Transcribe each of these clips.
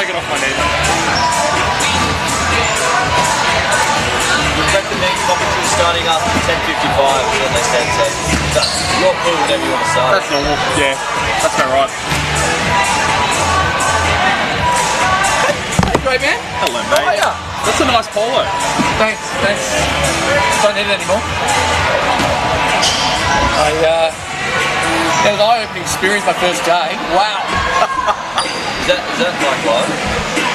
take it off my knee. Recommend commentary starting after 10:55 is what they said, so that's your call whenever you want to start. That's normal, yeah, that's about right. Hey, great man. Hello, mate. How are ya? That's a nice polo. Thanks. Don't need it anymore. It was an eye-opening experience my first day. Wow. Is that like live?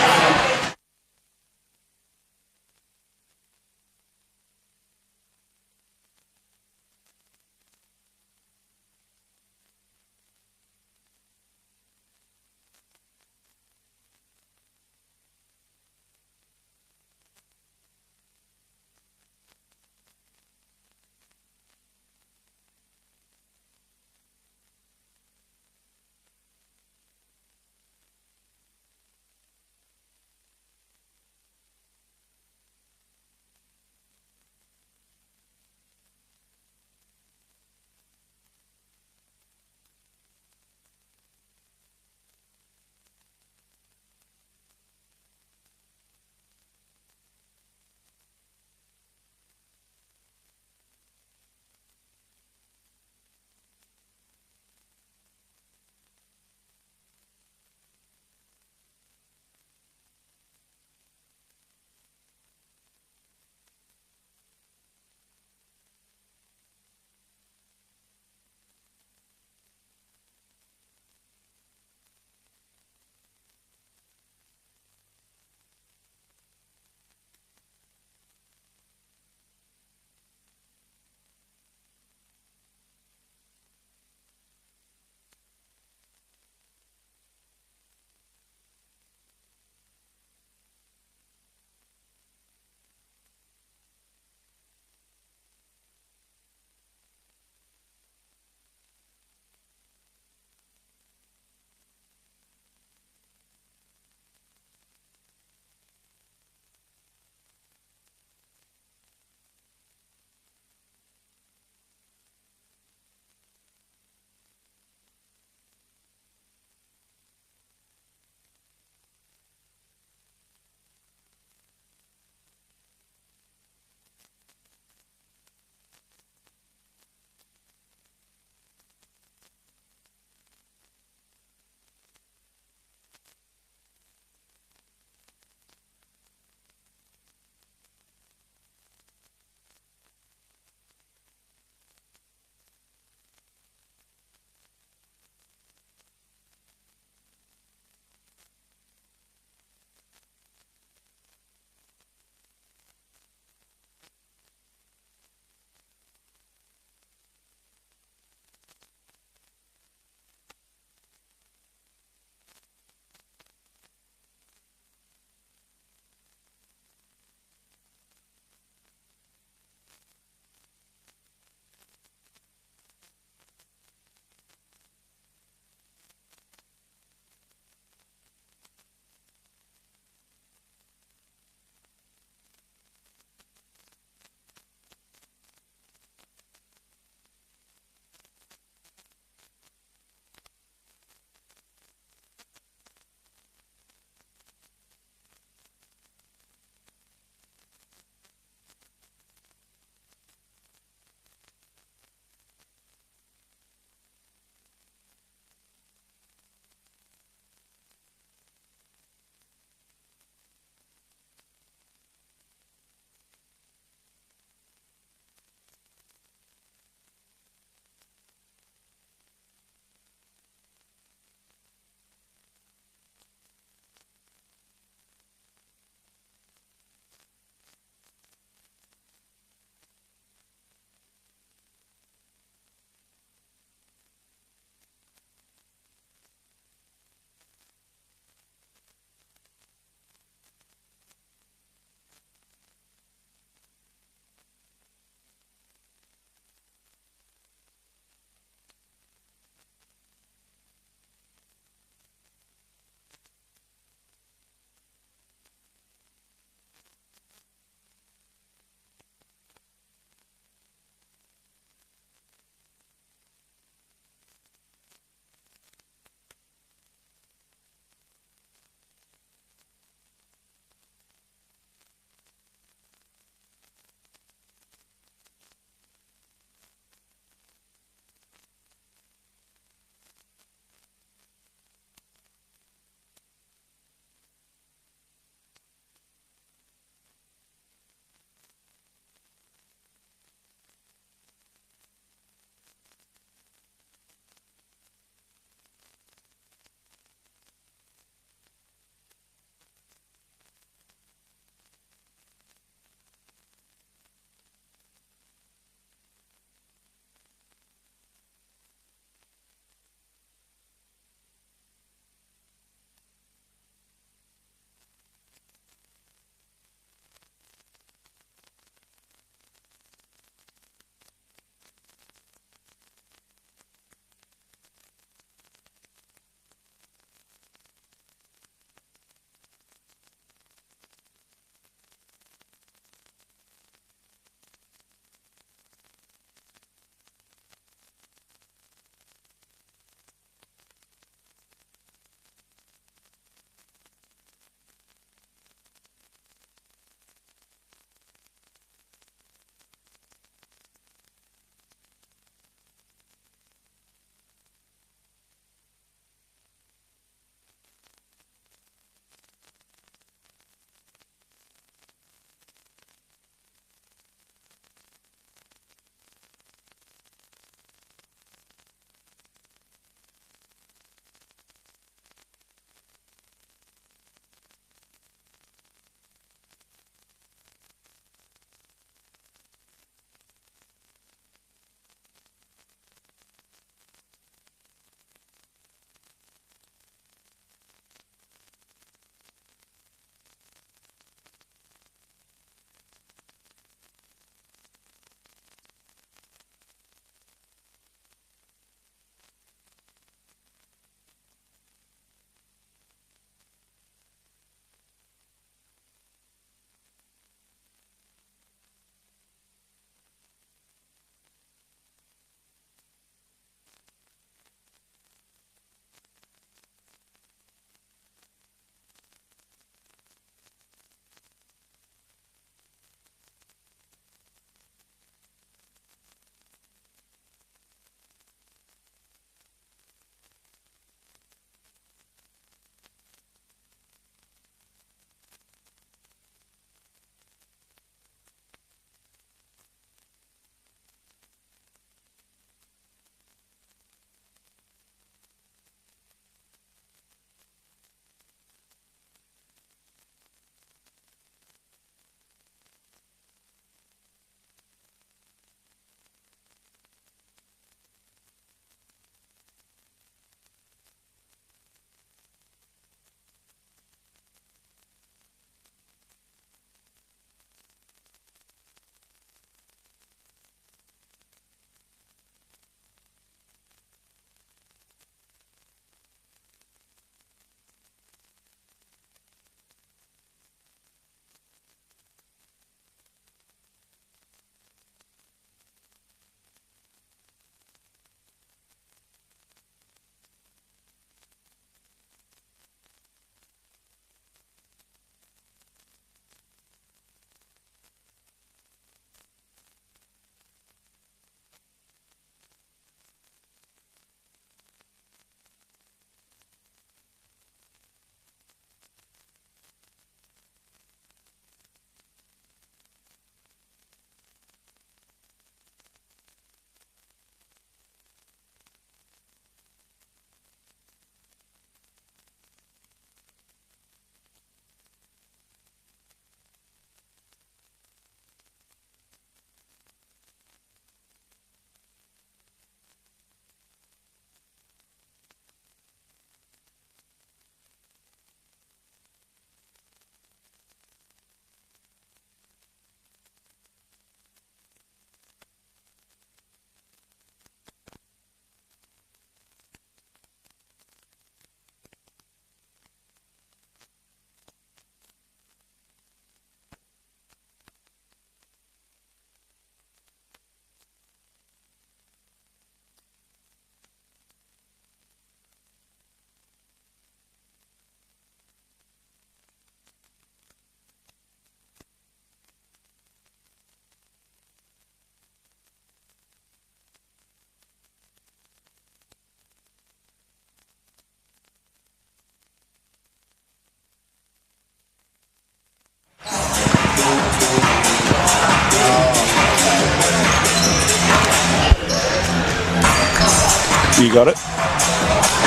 You got it.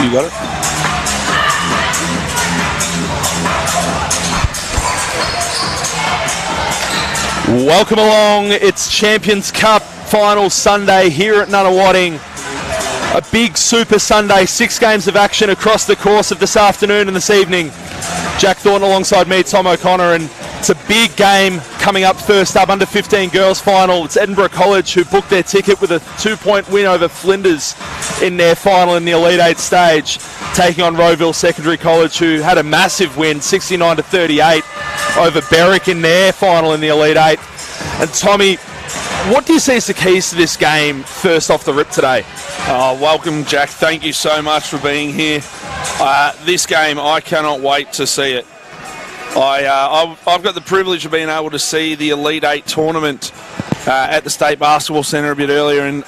You got it. Welcome along. It's Champions Cup final Sunday here at Nunawading. A big Super Sunday, 6 games of action across the course of this afternoon and this evening. Jack Thornton alongside me, Tom O'Connor, and it's a big game coming up first up, under 15 girls final. It's Edinburgh College who booked their ticket with a 2-point win over Flinders in their final in the Elite 8 stage, taking on Rowville Secondary College, who had a massive win, 69-38 over Berwick in their final in the Elite 8. And Tommy, what do you see as the keys to this game first off the rip today? Welcome, Jack. Thank you so much for being here. This game, I cannot wait to see it. I've got the privilege of being able to see the Elite 8 tournament at the State Basketball Centre a bit earlier, and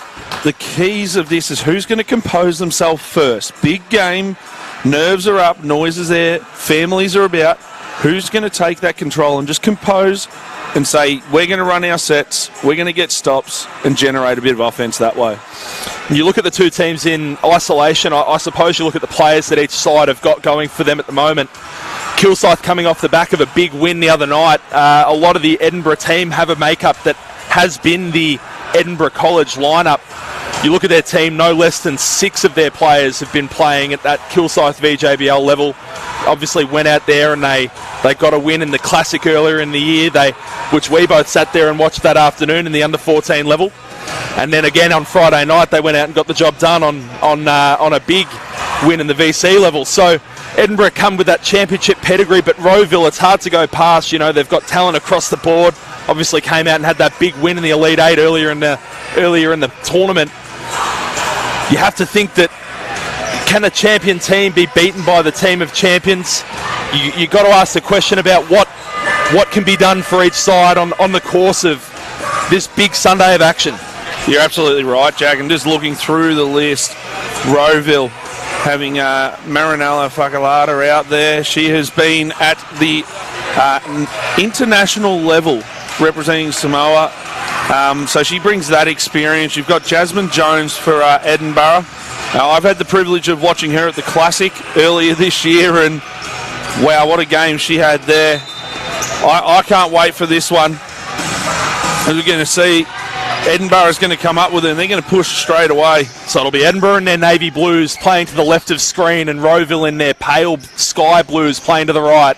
the keys of this is who's going to compose themselves first. Big game, nerves are up, noise is there, families are about. Who's going to take that control and just compose and say, we're going to run our sets, we're going to get stops and generate a bit of offense that way. You look at the two teams in isolation, I suppose you look at the players that each side have got going for them at the moment. Kilsyth coming off the back of a big win the other night. A lot of the Edinburgh team have a makeup that has been the Edinburgh College lineup. You look at their team, no less than 6 of their players have been playing at that Kilsyth VJBL level. Obviously went out there and they got a win in the Classic earlier in the year, which we both sat there and watched that afternoon in the under-14 level. And then again on Friday night they went out and got the job done on a big win in the VC level. So Edinburgh come with that championship pedigree, but Rowville, it's hard to go past. You know, they've got talent across the board. Obviously came out and had that big win in the Elite 8 earlier in the tournament. You have to think that, can a champion team be beaten by the team of champions? You got to ask the question about what can be done for each side on the course of this big Sunday of action. You're absolutely right, Jack. And just looking through the list, Rowville having Marinella Fakalata out there. She has been at the international level representing Samoa. So she brings that experience. You've got Jasmine Jones for Edinburgh. I've had the privilege of watching her at the Classic earlier this year, and wow, what a game she had there. I can't wait for this one. As we're going to see, Edinburgh is going to come up with it and they're going to push straight away. So it'll be Edinburgh in their navy blues playing to the left of screen, and Rowville in their pale sky blues playing to the right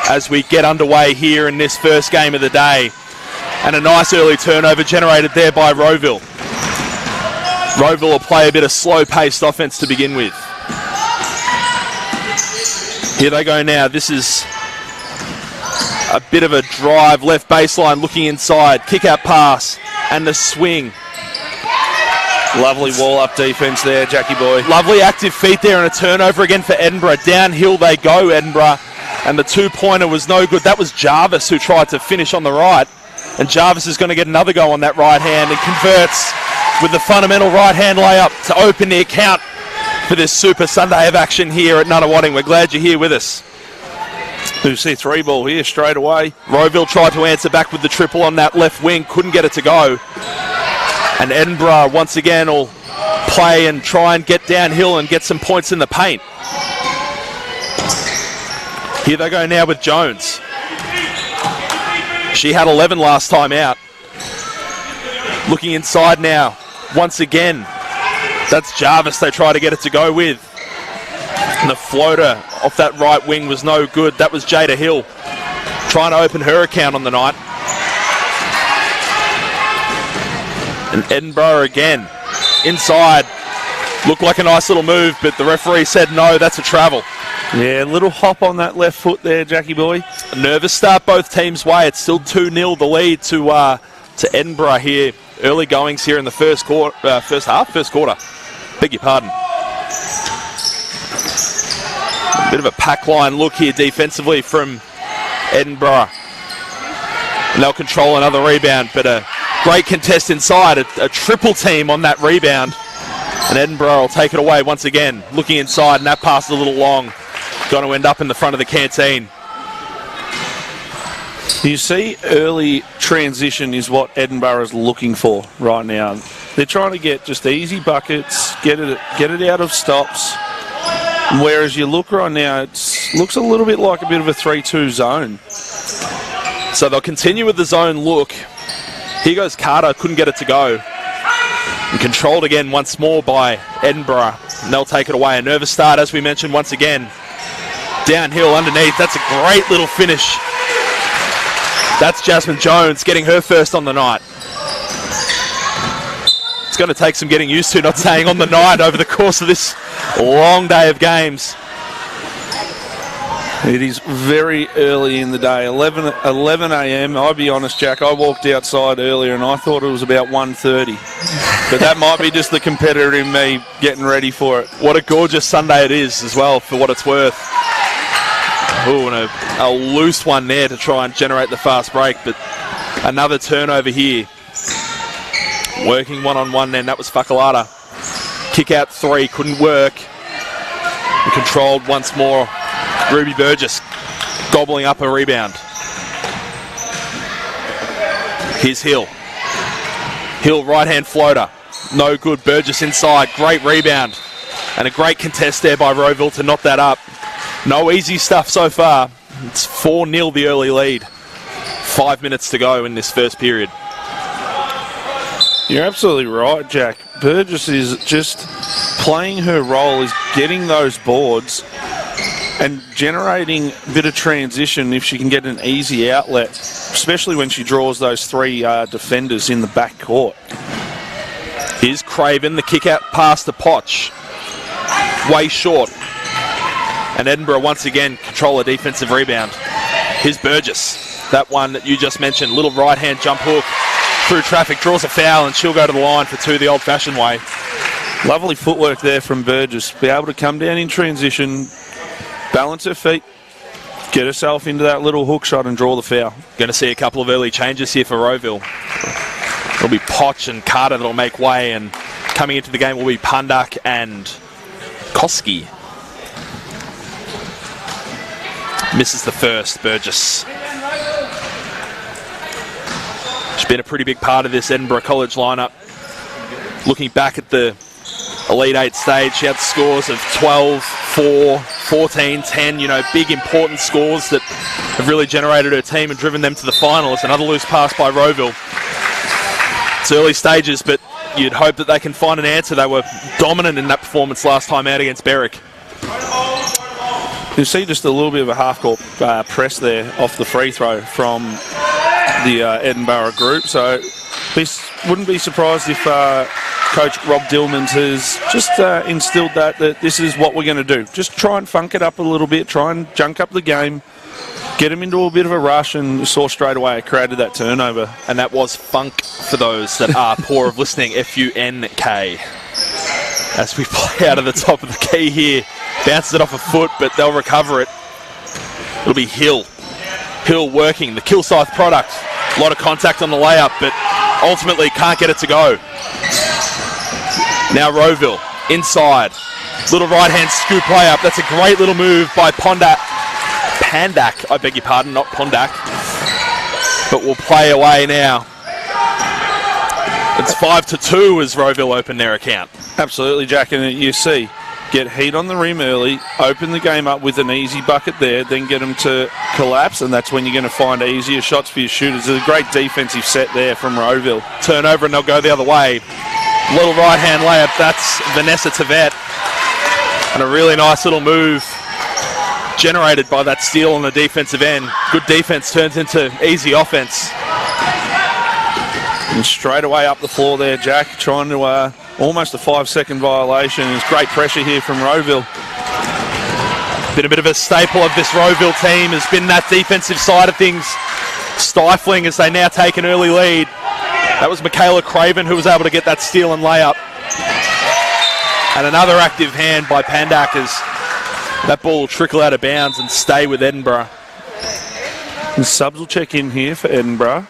as we get underway here in this first game of the day. And a nice early turnover generated there by Rowville. Rowville will play a bit of slow-paced offense to begin with. Here they go now. This is a bit of a drive, left baseline, looking inside. Kick-out pass and the swing. Lovely wall-up defence there, Jackie boy. Lovely active feet there, and a turnover again for Edinburgh. Downhill they go, Edinburgh. And the two-pointer was no good. That was Jarvis who tried to finish on the right. And Jarvis is going to get another go on that right hand and converts with the fundamental right hand layup to open the account for this Super Sunday of action here at Nunawading. We're glad you're here with us. You see 3 ball here straight away. Rowville tried to answer back with the triple on that left wing, couldn't get it to go. And Edinburgh once again will play and try and get downhill and get some points in the paint. Here they go now with Jones. She had 11 last time out. Looking inside now, once again. That's Jarvis they try to get it to go with. And the floater off that right wing was no good. That was Jada Hill trying to open her account on the night. And Edinburgh again, inside. Looked like a nice little move, but the referee said no, that's a travel. Yeah, a little hop on that left foot there, Jackie boy. A nervous start both teams' way. It's still 2-0 the lead to Edinburgh here. Early goings here in the first quarter. Beg your pardon. A bit of a pack line look here defensively from Edinburgh. And they'll control another rebound, but a great contest inside. A triple team on that rebound. And Edinburgh will take it away once again. Looking inside, and that pass is a little long. Going to end up in the front of the canteen. You see, early transition is what Edinburgh is looking for right now. They're trying to get just easy buckets, get it out of stops. Whereas you look right now, it looks a little bit like a bit of a 3-2 zone. So they'll continue with the zone look. Here goes Carter, couldn't get it to go. And controlled again once more by Edinburgh. And they'll take it away. A nervous start, as we mentioned once again. Downhill underneath, that's a great little finish. That's Jasmine Jones getting her first on the night. It's going to take some getting used to, not saying on the night, over the course of this long day of games. It is very early in the day, 11 a.m. I'll be honest, Jack, I walked outside earlier and I thought it was about 1:30. But that might be just the competitor in me getting ready for it. What a gorgeous Sunday it is as well, for what it's worth. Ooh, and a loose one there to try and generate the fast break, but another turnover here. Working one-on-one then, that was Fakalata. Kick out 3, couldn't work. And controlled once more. Ruby Burgess gobbling up a rebound. Here's Hill. Hill right-hand floater. No good. Burgess inside. Great rebound. And a great contest there by Rowville to knock that up. No easy stuff so far. It's 4-0 the early lead. 5 minutes to go in this first period. You're absolutely right, Jack. Burgess is just playing her role, is getting those boards and generating a bit of transition if she can get an easy outlet, especially when she draws those 3 defenders in the back court. Here's Craven, the kick out pass to Potch. Way short. And Edinburgh once again control a defensive rebound. Here's Burgess. That one that you just mentioned. Little right-hand jump hook through traffic, draws a foul, and she'll go to the line for 2 the old-fashioned way. Lovely footwork there from Burgess. Be able to come down in transition, balance her feet, get herself into that little hook shot and draw the foul. Going to see a couple of early changes here for Rowville. It'll be Potch and Carter that'll make way, and coming into the game will be Pundak and Koski. Misses the first, Burgess. She's been a pretty big part of this Edinburgh College lineup. Looking back at the Elite 8 stage, she had scores of 12, 4, 14, 10, you know, big important scores that have really generated her team and driven them to the finals. Another loose pass by Rowville. It's early stages, but you'd hope that they can find an answer. They were dominant in that performance last time out against Berwick. You see just a little bit of a half-court press there off the free throw from the Edinburgh group. So wouldn't be surprised if Coach Rob Dillmans has just instilled that this is what we're going to do. Just try and funk it up a little bit, try and junk up the game, get them into a bit of a rush, and you saw straight away it created that turnover. And that was funk for those that are poor of listening, F-U-N-K. As we play out of the top of the key here. Bounces it off a foot, but they'll recover it. It'll be Hill. Hill working, the Kilsyth product. A lot of contact on the layup, but ultimately can't get it to go. Now Rowville, inside. Little right-hand scoop layup. That's a great little move by Pandak, I beg your pardon, not Pondak. But we'll play away now. It's 5-2 as Rowville open their account. Absolutely, Jack, and you see, get heat on the rim early, open the game up with an easy bucket there, then get them to collapse, and that's when you're going to find easier shots for your shooters. There's a great defensive set there from Rowville. Turnover and they'll go the other way. Little right-hand layup, that's Vanessa Tavette. And a really nice little move generated by that steal on the defensive end. Good defense turns into easy offense. And straight away up the floor there, Jack, trying to almost a 5-second violation. There's great pressure here from Rowville. Been a bit of a staple of this Rowville team has been that defensive side of things, stifling as they now take an early lead. That was Michaela Craven who was able to get that steal and layup. And another active hand by Pandak as that ball will trickle out of bounds and stay with Edinburgh. And subs will check in here for Edinburgh.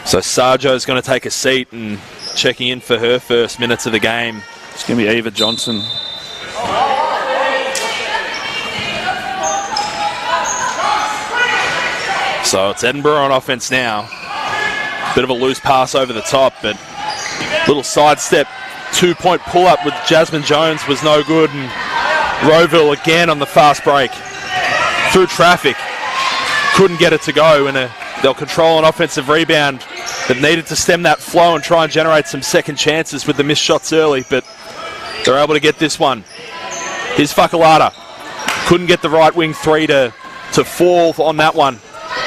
So Sarjo's going to take a seat and checking in for her first minutes of the game. It's going to be Eva Johnson. So it's Edinburgh on offense now. Bit of a loose pass over the top, but Little sidestep, 2-point pull-up with Jasmine Jones was no good, and Rowville again on the fast break. Through traffic, couldn't get it to go, and they'll control an offensive rebound that needed to stem that flow and try and generate some second chances with the missed shots early, but they're able to get this one. Here's Fakalata. Couldn't get the right wing three to fall on that one.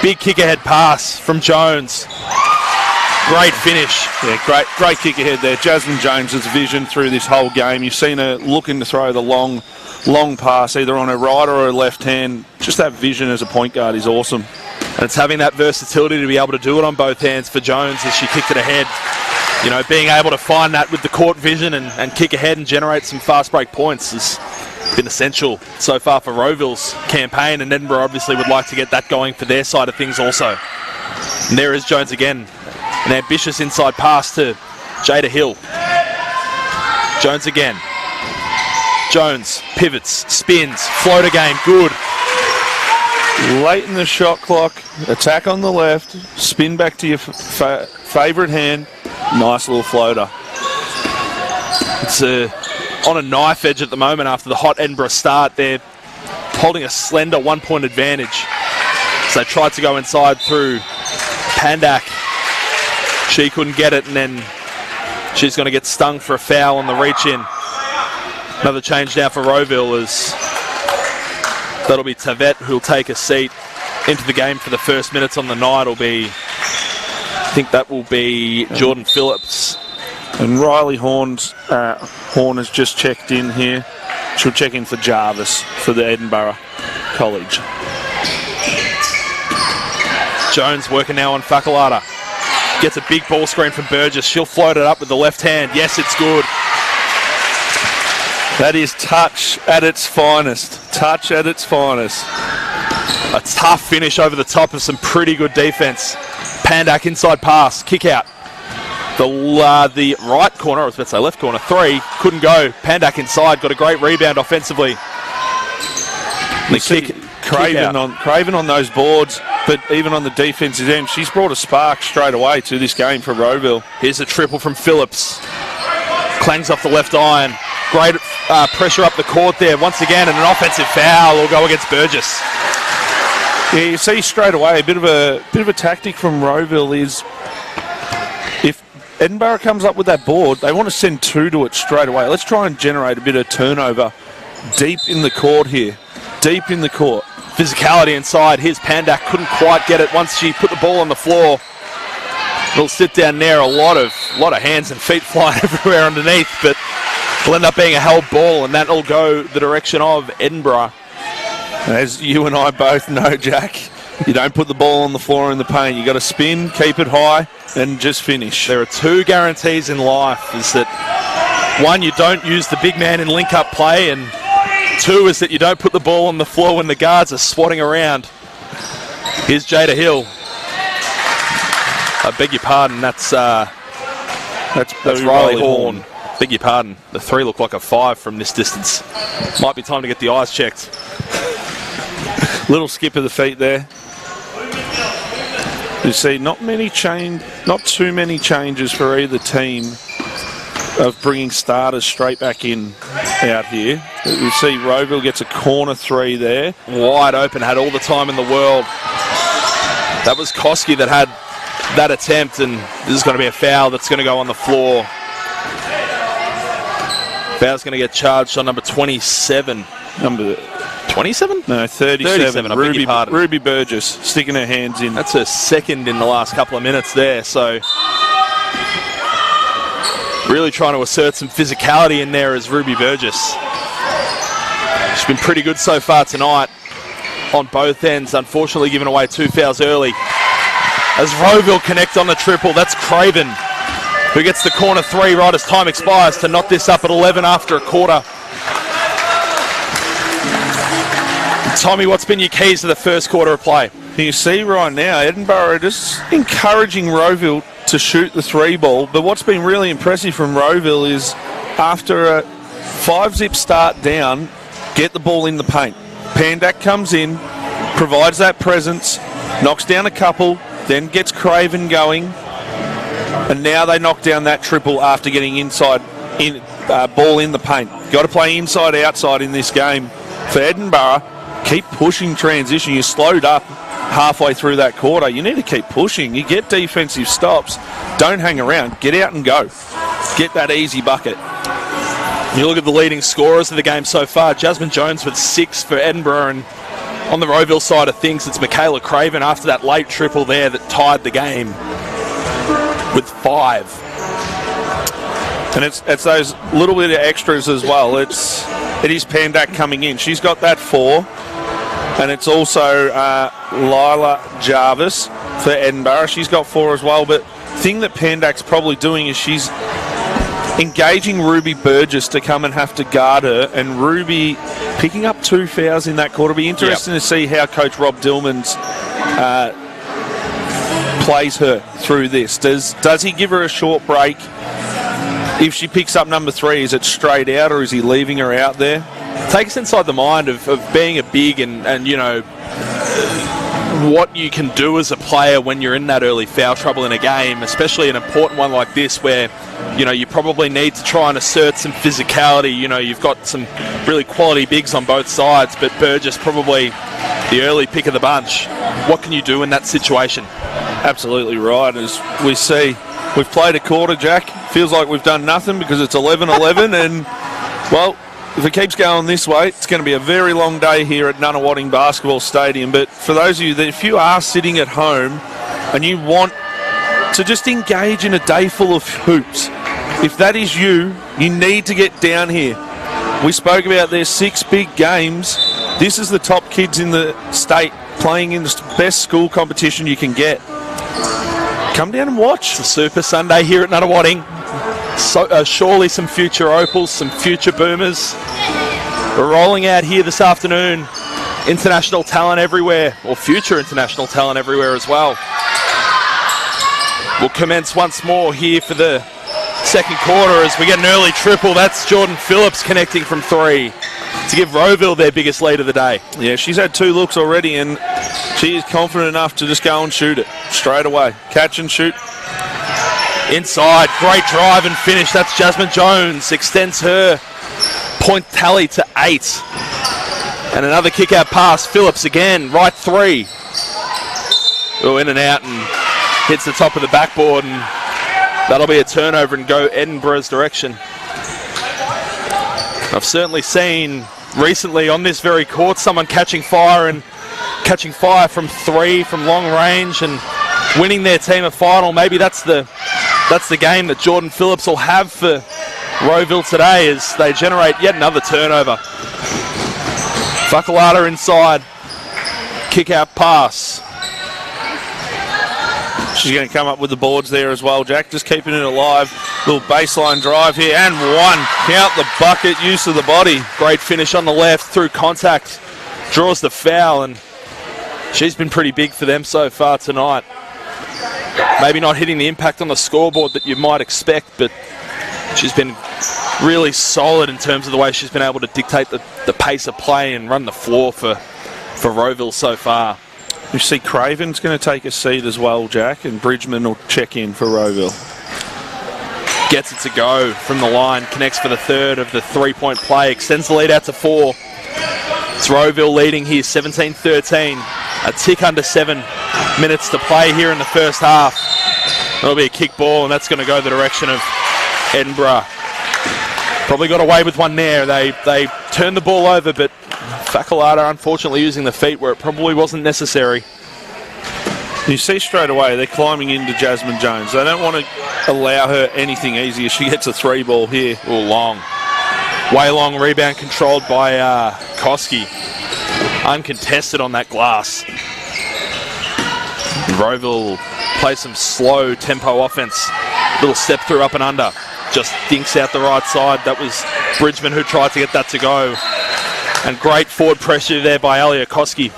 Big kick ahead pass from Jones. Great finish. Yeah, great kick ahead there. Jasmine Jones' vision through this whole game. You've seen her looking to throw the long pass either on her right or her left hand. Just that vision as a point guard is awesome. And it's having that versatility to be able to do it on both hands for Jones as she kicked it ahead. You know, being able to find that with the court vision and kick ahead and generate some fast break points has been essential so far for Rowville's campaign, and Edinburgh obviously would like to get that going for their side of things also. And there is Jones again. An ambitious inside pass to Jada Hill. Jones again. Jones pivots, spins, floater game, good. Late in the shot clock, attack on the left, spin back to your favourite hand. Nice little floater. It's on a knife edge at the moment after the hot Edinburgh start. They're holding a slender 1-point advantage. So they tried to go inside through Pandak. She couldn't get it, and then she's going to get stung for a foul on the reach in. Another change now for Rowville as that'll be Tavet, who'll take a seat into the game for the first minutes on the night. I think that will be Jordan Phillips. And Riley Horn has just checked in here. She'll check in for Jarvis for the Edinburgh College. Jones working now on Fakalata. Gets a big ball screen from Burgess. She'll float it up with the left hand. Yes, it's good. That is touch at its finest. Touch at its finest. A tough finish over the top of some pretty good defense. Pandak inside pass, kick out. The right corner, I was about to say left corner, three, couldn't go. Pandak inside, got a great rebound offensively. The kick, Craven on those boards, but even on the defensive end, she's brought a spark straight away to this game for Rowville. Here's a triple from Phillips. Clangs off the left iron. Great pressure up the court there once again, and an offensive foul will go against Burgess. Yeah, you see straight away a bit of a tactic from Rowville is if Edinburgh comes up with that board, they want to send two to it straight away. Let's try and generate a bit of turnover deep in the court here. Deep in the court. Physicality inside. Here's Pandak. Couldn't quite get it once she put the ball on the floor. It'll sit down there. A lot of hands and feet flying everywhere underneath, but it'll end up being a held ball, and that'll go the direction of Edinburgh. As you and I both know, Jack, you don't put the ball on the floor in the paint. You got to spin, keep it high, and just finish. There are two guarantees in life: is that one, you don't use the big man in link-up play, and two is that you don't put the ball on the floor when the guards are swatting around. Here's Jada Hill. I beg your pardon, that's Riley Horn. Beg your pardon. The three look like a 5 from this distance. Might be time to get the eyes checked. Little skip of the feet there. You see, not too many changes for either team of bringing starters straight back in out here. You see Rowville gets a corner three there. Wide open, had all the time in the world. That was Koski that had that attempt, and this is going to be a foul that's going to go on the floor. Foul's going to get charged on number 27. Number 27? No, 37. I beg your pardon. Ruby Burgess sticking her hands in. That's her second in the last couple of minutes there, so really trying to assert some physicality in there as Ruby Burgess. She's been pretty good so far tonight on both ends, unfortunately giving away 2 fouls early. As Rowville connect on the triple, that's Craven, who gets the corner three right as time expires to knot this up at 11 after a quarter. Tommy, what's been your keys to the first quarter of play? You see right now, Edinburgh are just encouraging Rowville to shoot the three ball, but what's been really impressive from Rowville is after a 5-zip start down, get the ball in the paint. Pandak comes in, provides that presence, knocks down a couple, then gets Craven going. And now they knock down that triple after getting inside, ball in the paint. Got to play inside, outside in this game. For Edinburgh, keep pushing transition. You slowed up halfway through that quarter. You need to keep pushing. You get defensive stops. Don't hang around. Get out and go. Get that easy bucket. You look at the leading scorers of the game so far. Jasmine Jones with 6 for Edinburgh, and on the Rowville side of things, it's Michaela Craven after that late triple there that tied the game with 5. And it's those little bit of extras as well. It is Pandak coming in. She's got that 4. And it's also Lila Jarvis for Edinburgh. She's got 4 as well. But the thing that Pandak's probably doing is she's engaging Ruby Burgess to come and have to guard her. And Ruby picking up 2 fouls in that quarter. It'll be interesting to see how Coach Rob Dillman's plays her through this. Does he give her a short break? If she picks up number 3, is it straight out or is he leaving her out there? Take us inside the mind of being a big and you know, what you can do as a player when you're in that early foul trouble in a game, especially an important one like this where, you know, you probably need to try and assert some physicality. You know, you've got some really quality bigs on both sides, but Burgess probably the early pick of the bunch. What can you do in that situation? Absolutely right. As we see, we've played a quarter, Jack. Feels like we've done nothing because it's 11-11 and, well, if it keeps going this way, it's going to be a very long day here at Nunawading Basketball Stadium. But for those of you that, if you are sitting at home and you want to just engage in a day full of hoops, if that is you, you need to get down here. We spoke about their 6 big games. This is the top kids in the state playing in the best school competition you can get. Come down and watch. It's a Super Sunday here at Nunawading. So, surely some future Opals, some future Boomers. We're rolling out here this afternoon. International talent everywhere, or future international talent everywhere as well. We'll commence once more here for the second quarter as we get an early triple. That's Jordan Phillips connecting from 3 to give Rowville their biggest lead of the day. Yeah, she's had 2 looks already and she is confident enough to just go and shoot it straight away. Catch and shoot. Inside, great drive and finish. That's Jasmine Jones. Extends her point tally to 8. And another kick-out pass. Phillips again, right 3. Oh, in and out and hits the top of the backboard. And that'll be a turnover and go Edinburgh's direction. I've certainly seen recently on this very court someone catching fire from 3 from long range and winning their team a final. Maybe that's the game that Jordan Phillips will have for Rowville today as they generate yet another turnover. Fakalata inside, kick out pass. She's going to come up with the boards there as well, Jack. Just keeping it alive. Little baseline drive here and 1. Count the bucket, use of the body. Great finish on the left through contact. Draws the foul and she's been pretty big for them so far tonight. Maybe not hitting the impact on the scoreboard that you might expect, but she's been really solid in terms of the way she's been able to dictate the pace of play and run the floor for Rowville so far. You see Craven's going to take a seat as well, Jack, and Bridgman will check in for Rowville. Gets it to go from the line, connects for the 3rd of the 3-point play, extends the lead out to 4. It's Rowville leading here 17-13. A tick under 7 minutes to play here in the first half. That'll be a kick ball, and that's going to go the direction of Edinburgh. Probably got away with one there. They turned the ball over, but Fakalata unfortunately using the feet where it probably wasn't necessary. You see straight away they're climbing into Jasmine Jones. They don't want to allow her anything easy as she gets a 3 ball here. Oh, long. Way long rebound controlled by Koski. Uncontested on that glass. Rowville plays some slow tempo offense. Little step through up and under. Just dinks out the right side. That was Bridgman who tried to get that to go. And great forward pressure there by Alia Koski.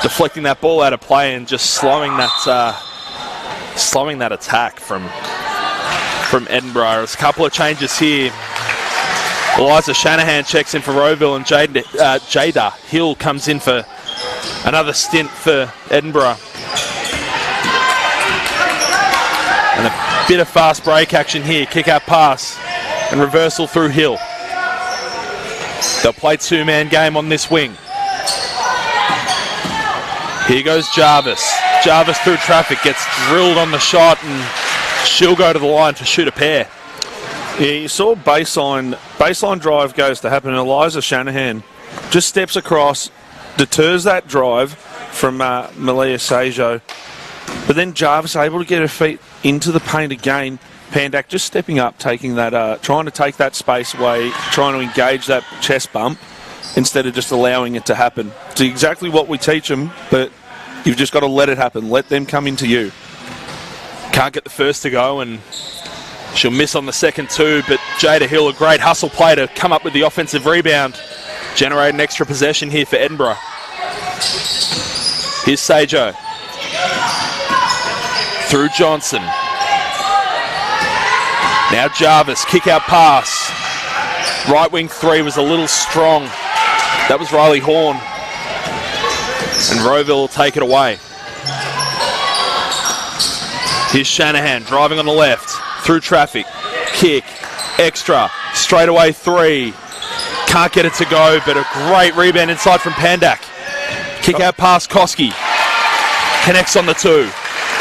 Deflecting that ball out of play and just slowing that attack from Edinburgh. There's a couple of changes here. Eliza Shanahan checks in for Rowville and Jada Hill comes in for another stint for Edinburgh. And Bit of fast break action here. Kick out pass and reversal through Hill. They'll play two-man game on this wing. Here goes Jarvis. Jarvis through traffic, gets drilled on the shot, and she'll go to the line to shoot a pair. Yeah, you saw baseline drive goes to happen. Eliza Shanahan just steps across, deters that drive from Malia Sejo. But then Jarvis able to get her feet into the paint again. Pandak just stepping up, taking that, trying to take that space away, trying to engage that chest bump instead of just allowing it to happen. It's exactly what we teach them, but you've just got to let it happen. Let them come into you. Can't get the first to go, and she'll miss on the second too, but Jada Hill, a great hustle play to come up with the offensive rebound. Generate an extra possession here for Edinburgh. Here's Sejo. Through Johnson. Now Jarvis, kick out pass. Right wing three was a little strong. That was Riley Horn. And Rowville will take it away. Here's Shanahan driving on the left. Through traffic. Kick. Extra. Straight away three. Can't get it to go, but a great rebound inside from Pandak. Kick out pass Koski. Connects on the two.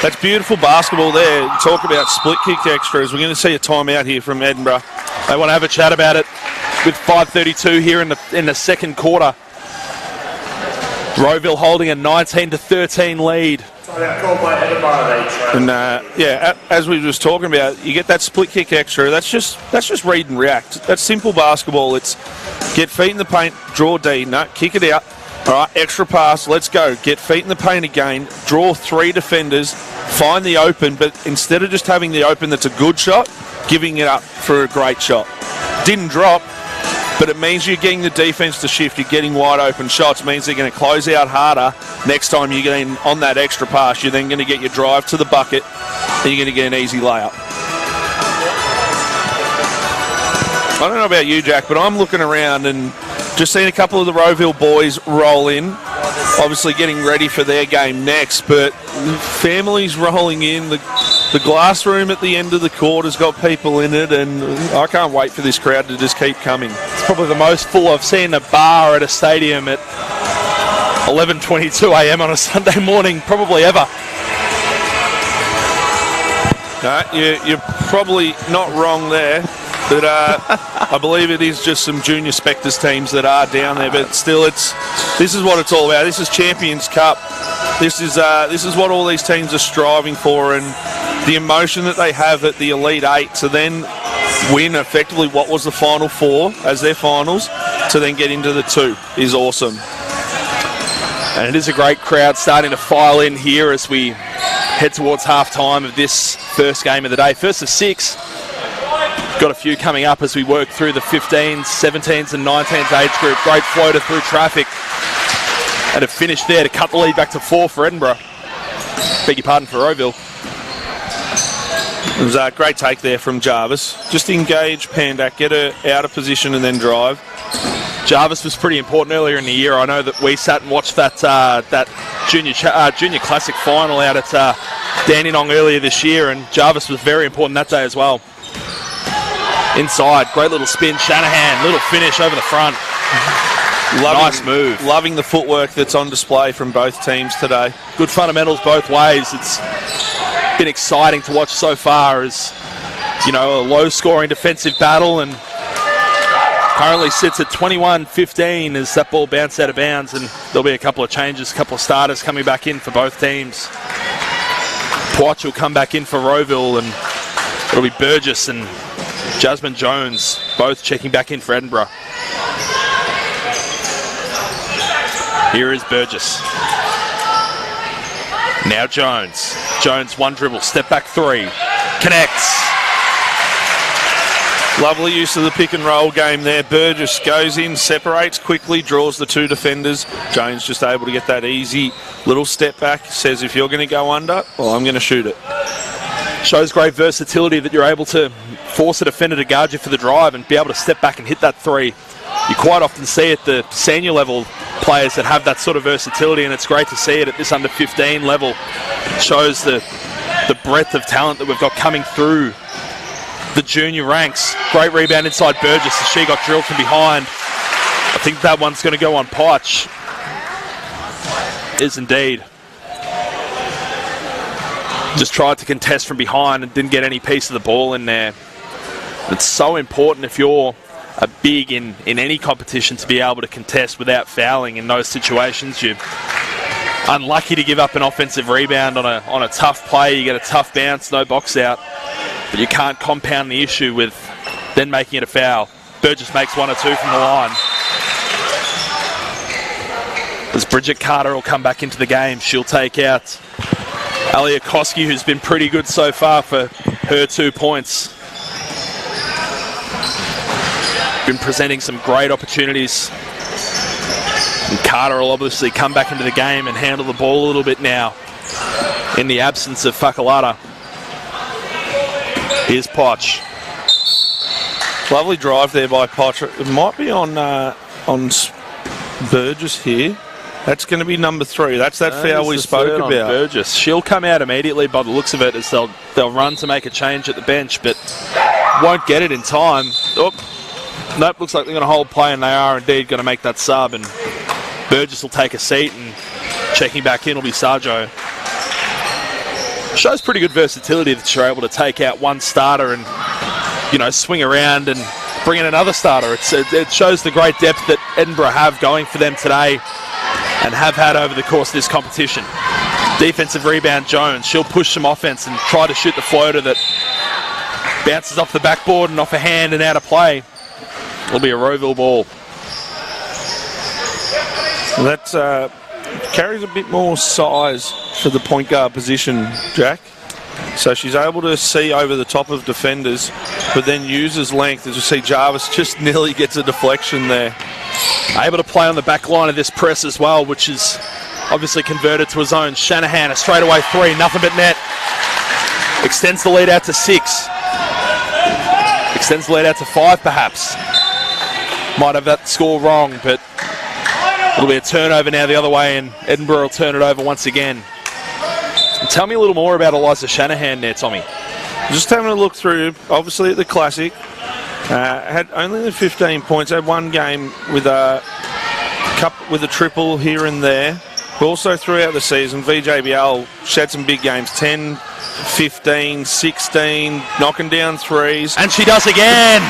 That's beautiful basketball there. Talk about split kick extras. We're going to see a timeout here from Edinburgh. They want to have a chat about it with 5:32 here in the second quarter. Rowville holding a 19-13 lead. And as we were just talking about, you get that split kick extra. That's just read and react. That's simple basketball. It's get feet in the paint, draw D, no, kick it out. All right, extra pass, let's go. Get feet in the paint again, draw three defenders, find the open, but instead of just having the open that's a good shot, giving it up for a great shot. Didn't drop, but it means you're getting the defense to shift. You're getting wide open shots. It means they're going to close out harder. Next time you get in on that extra pass, you're then going to get your drive to the bucket, and you're going to get an easy layup. I don't know about you, Jack, but I'm looking around and just seeing a couple of the Rowville boys roll in, obviously getting ready for their game next, but families rolling in. The glass room at the end of the court has got people in it, and I can't wait for this crowd to just keep coming. It's probably the most full I've seen a bar at a stadium at 11:22 a.m. on a Sunday morning, probably ever. You're probably not wrong there. But I believe it is just some junior Spectres teams that are down there. But still, this is what it's all about. This is Champions Cup. This is what all these teams are striving for, and the emotion that they have at the Elite Eight to then win effectively what was the Final Four as their finals to then get into the two is awesome. And it is a great crowd starting to file in here as we head towards half-time of this first game of the day. First of six. Got a few coming up as we work through the 15s, 17s and 19s age group. Great floater through traffic. And a finish there to cut the lead back to 4 for Edinburgh. Beg your pardon, for Rowville. It was a great take there from Jarvis. Just engage Pandak, get her out of position and then drive. Jarvis was pretty important earlier in the year. I know that we sat and watched that junior classic final out at Dandenong earlier this year, and Jarvis was very important that day as well. Inside, great little spin, Shanahan, little finish over the front. Nice move. Loving the footwork that's on display from both teams today. Good fundamentals both ways. It's been exciting to watch so far as, a low-scoring defensive battle, and currently sits at 21-15 as that ball bounced out of bounds, and there'll be a couple of changes, a couple of starters coming back in for both teams. Poitch will come back in for Rowville, and it'll be Burgess and Jasmine Jones both checking back in for Edinburgh. Here is Burgess. Now Jones. Jones, one dribble, step back three. Connects. Lovely use of the pick and roll game there. Burgess goes in, separates quickly, draws the two defenders. Jones just able to get that easy little step back. Says, if you're going to go under, well, I'm going to shoot it. Shows great versatility that you're able to force a defender to guard you for the drive and be able to step back and hit that three. You quite often see at the senior level players that have that sort of versatility, and it's great to see it at this under 15 level. It shows the breadth of talent that we've got coming through the junior ranks. Great rebound inside Burgess as she got drilled from behind. I think that one's going to go on Potch. Is indeed. Just tried to contest from behind and didn't get any piece of the ball in there. It's so important if you're a big in any competition to be able to contest without fouling in those situations. You're unlucky to give up an offensive rebound on a tough play. You get a tough bounce, no box out. But you can't compound the issue with then making it a foul. Burgess makes 1 or 2 from the line. As Bridget Carter will come back into the game, she'll take out Alia Koski, who's been pretty good so far for her 2 points. Been presenting some great opportunities. And Carter will obviously come back into the game and handle the ball a little bit now in the absence of Fakalata. Here's Potch. Lovely drive there by Potch. It might be on Burgess here. That's going to be number 3. That's that foul we spoke about. Burgess. She'll come out immediately by the looks of it, as they'll run to make a change at the bench, but won't get it in time. Oh, nope, looks like they're going to hold play, and they are indeed going to make that sub, and Burgess will take a seat, and checking back in will be Sarjo. Shows pretty good versatility that you're able to take out one starter and, you know, swing around and bring in another starter. It shows the great depth that Edinburgh have going for them today and have had over the course of this competition. Defensive rebound, Jones. She'll push some offense and try to shoot the floater that bounces off the backboard and off a hand and out of play. It'll be a Rowville ball. That carries a bit more size for the point guard position, Jack. So she's able to see over the top of defenders, but then uses length. As you see, Jarvis just nearly gets a deflection there. Able to play on the back line of this press as well, which is obviously converted to his own. Shanahan, a straightaway 3, nothing but net. Extends the lead out to 6. Extends the lead out to 5, perhaps. Might have that score wrong, but it'll be a turnover now the other way, and Edinburgh will turn it over once again. Tell me a little more about Eliza Shanahan there, Tommy. Just having a look through, obviously at the Classic, had only the 15 points, had one game with a triple here and there. But also throughout the season, VJBL, she had some big games, 10, 15, 16, knocking down threes. And she does again!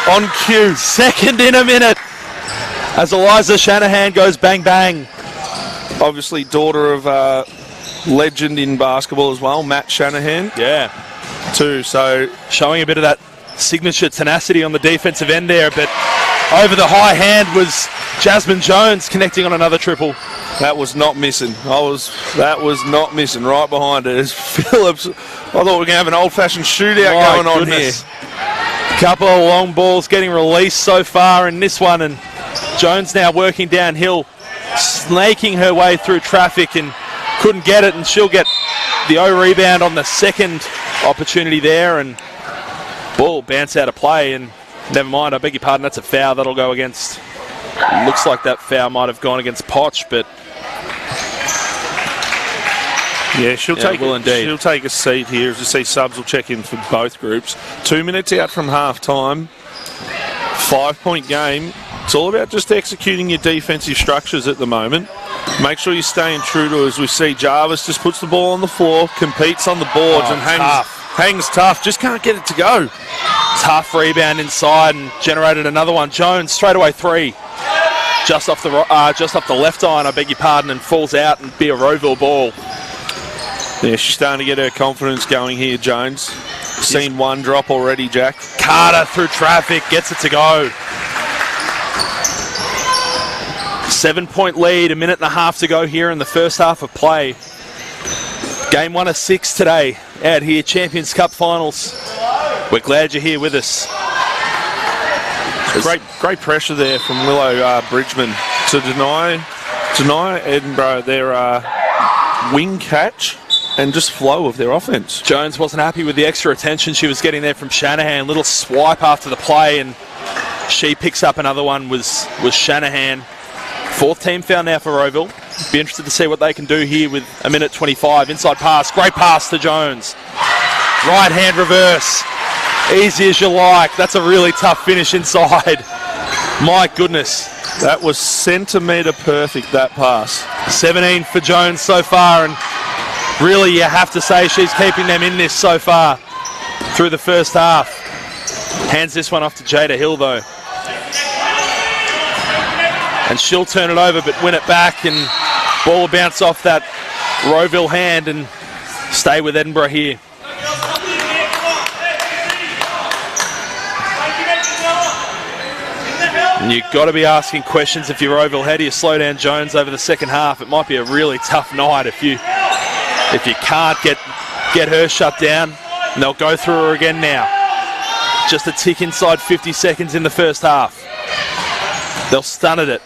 On cue. Second in a minute, as Eliza Shanahan goes bang bang. Obviously daughter of legend in basketball as well, Matt Shanahan. Yeah. Too, so showing a bit of that signature tenacity on the defensive end there, but over the high hand was Jasmine Jones connecting on another triple. That was not missing. That was not missing. Right behind it is Phillips. I thought we were going to have an old-fashioned shootout going on here. Couple of long balls getting released so far in this one, and Jones now working downhill, snaking her way through traffic and couldn't get it, and she'll get the O rebound on the second opportunity there, and ball bounce out of play, and never mind, I beg your pardon, that's a foul. That'll go against, looks like that foul might have gone against Potch, but yeah, she'll take a seat here. As you see, subs will check in for both groups. 2 minutes out from half time, 5-point game. It's all about just executing your defensive structures at the moment. Make sure you're staying true to it. As we see, Jarvis just puts the ball on the floor, competes on the boards, and hangs tough. Just can't get it to go. Tough rebound inside and generated another one. Jones straightaway 3, just off the left iron, I beg your pardon, and falls out and be a Rowville ball. Yeah, she's starting to get her confidence going here, Jones. Seen one drop already, Jack. Carter through traffic, gets it to go. 7-point lead, a minute and a half to go here in the first half of play. Game 1 of 6 today out here, Champions Cup Finals. We're glad you're here with us. Great pressure there from Willow Bridgman to deny Edinburgh their wing catch and just flow of their offense. Jones wasn't happy with the extra attention she was getting there from Shanahan. Little swipe after the play, and she picks up another one. Was Shanahan. 4th team foul now for Rowville. Be interested to see what they can do here with a minute 25. Inside pass, great pass to Jones. Right hand reverse, easy as you like. That's a really tough finish inside. My goodness. That was centimetre perfect, that pass. 17 for Jones so far, and really you have to say she's keeping them in this so far through the first half. Hands this one off to Jada Hill though. And she'll turn it over but win it back, and ball will bounce off that Rowville hand and stay with Edinburgh here. And you've got to be asking questions if you're Rowville. How do you slow down Jones over the second half? It might be a really tough night if you can't get her shut down. And they'll go through her again now. Just a tick inside 50 seconds in the first half. They'll stun at it.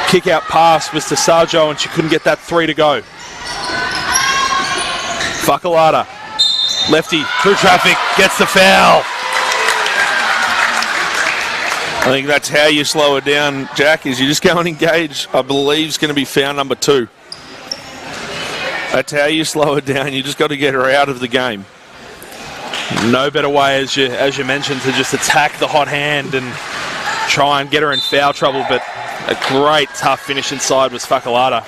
Kick out pass was to Sarjo and she couldn't get that 3 to go. Fakalata, lefty through traffic, gets the foul. I think that's how you slow it down, Jack, is you just go and engage, I believe, is going to be foul number 2. That's how you slow it down. You just got to get her out of the game. No better way, as you mentioned, to just attack the hot hand and try and get her in foul trouble, but a great tough finish inside was Fakalata.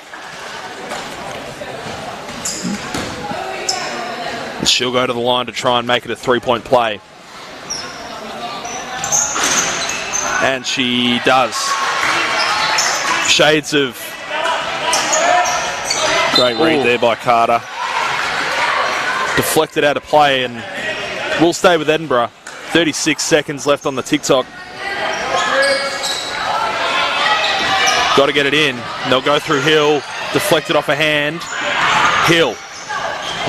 And she'll go to the line to try and make it a 3-point play. And she does. Shades of... Great read there by Carter. Deflected out of play, and we'll stay with Edinburgh. 36 seconds left on the TikTok. Got to get it in. And they'll go through Hill. Deflected off a hand. Hill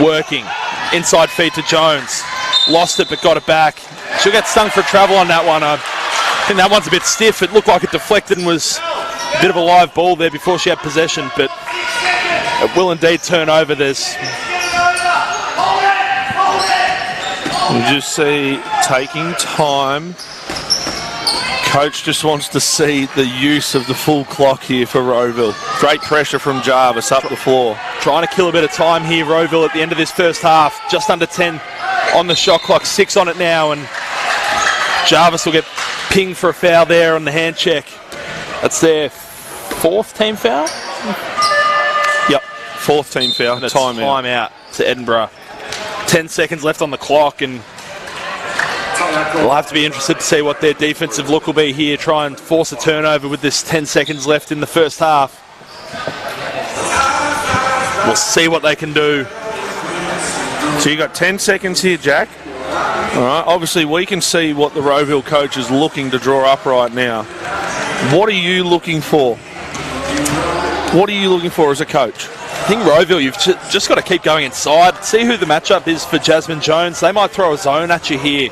working. Inside feed to Jones. Lost it but got it back. She'll get stung for travel on that one. I think that one's a bit stiff. It looked like it deflected and was a bit of a live ball there before she had possession, but it will indeed turn over. There's... You just see taking time. Coach just wants to see the use of the full clock here for Rowville. Great pressure from Jarvis up the floor. Trying to kill a bit of time here, Rowville, at the end of this first half. Just under 10 on the shot clock, 6 on it now, and Jarvis will get pinged for a foul there on the hand check. That's their 4th team foul? Yep, 4th team foul. Time out to Edinburgh. 10 seconds left on the clock, and we'll have to be interested to see what their defensive look will be here. Try and force a turnover with this 10 seconds left in the first half. We'll see what they can do. So you got 10 seconds here, Jack. All right, obviously we can see what the Rowville coach is looking to draw up right now. What are you looking for? What are you looking for as a coach? I think Rowville, you've just got to keep going inside. See who the matchup is for Jasmine Jones. They might throw a zone at you here.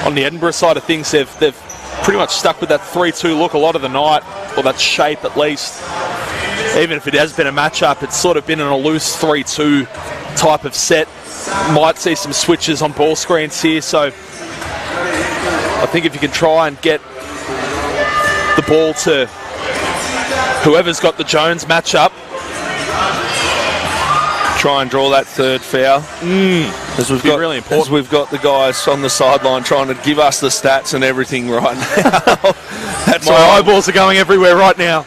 On the Edinburgh side of things, they've pretty much stuck with that 3-2 look a lot of the night, or that shape at least. Even if it has been a matchup, it's sort of been in a loose 3-2 type of set. Might see some switches on ball screens here, so I think if you can try and get the ball to whoever's got the Jones matchup. Try and draw that 3rd foul. As we've got, really important. As we've got the guys on the sideline trying to give us the stats and everything right now. That's My eyeballs are going everywhere right now.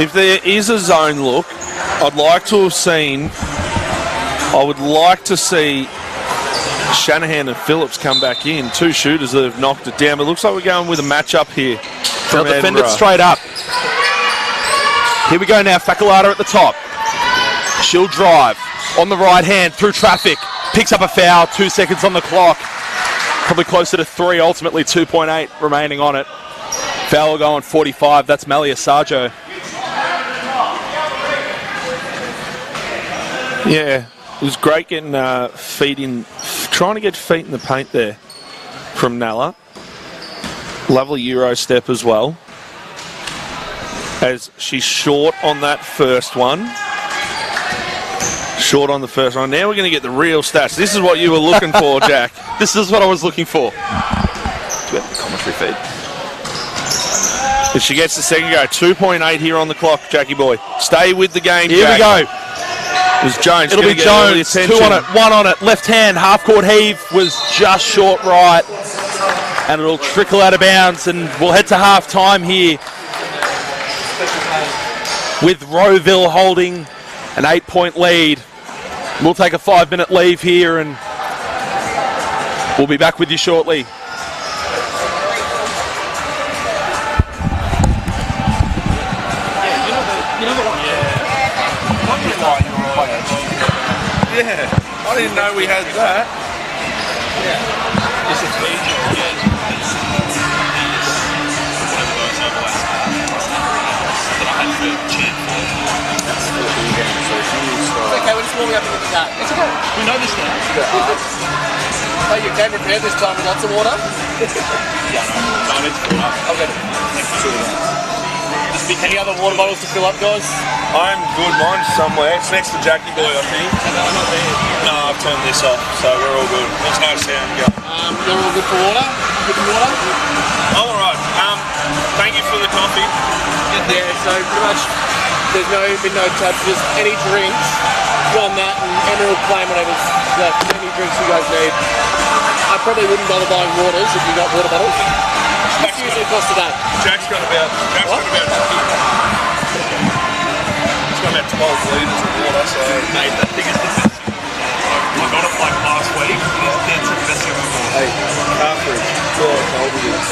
If there is a zone look, I'd like to have seen... I would like to see Shanahan and Phillips come back in. 2 shooters that have knocked it down. But it looks like we're going with a matchup here. They'll defend it straight up. Here we go now. Fakalata at the top. She'll drive on the right hand through traffic. Picks up a foul. 2 seconds on the clock. Probably closer to 3. Ultimately 2.8 remaining on it. Foul will go on 45. That's Malia Sarjo. Yeah. It was great getting feet in, trying to get feet in the paint there from Nella. Lovely Euro step as well. As she's short on that first one. Short on the first one. Now we're going to get the real stats. This is what you were looking for, Jack. This is what I was looking for. Do we have the commentary feed? If she gets the second go, 2.8 here on the clock, Jackie boy. Stay with the game, Here Jack. we go. It was Jones. It'll be Jones. 2 on it, 1 on it. Left hand, half court heave was just short right. And it'll trickle out of bounds, and we'll head to half time here with Rowville holding an 8-point lead. We'll take a 5-minute leave here, and we'll be back with you shortly. Yeah, I didn't know we had that. It's okay, we're just warming up into the game. It's okay. We know this now. So you came prepared this time with lots of water? Yeah, no, it's full up. Okay. Any other water bottles to fill up, guys? I'm good, mine's somewhere. It's next to Jackie boy, I think. No, I've turned this off, so we're all good. There's no sound going. You're all good for water? Good for water? I'm alright. Thank you for the coffee. Yeah, so pretty much there's been no taps, just any drinks. On that, and Emma will claim whatever's left. Any drinks you guys need. I probably wouldn't bother buying waters if you got water bottles. What's usually cost of that? Jack's got about 12 litres of water, so Mate, that thing is the best. I got it like last week, and it's dead to the best thing I've ever. hey, cartridge. Oh, it's old it is.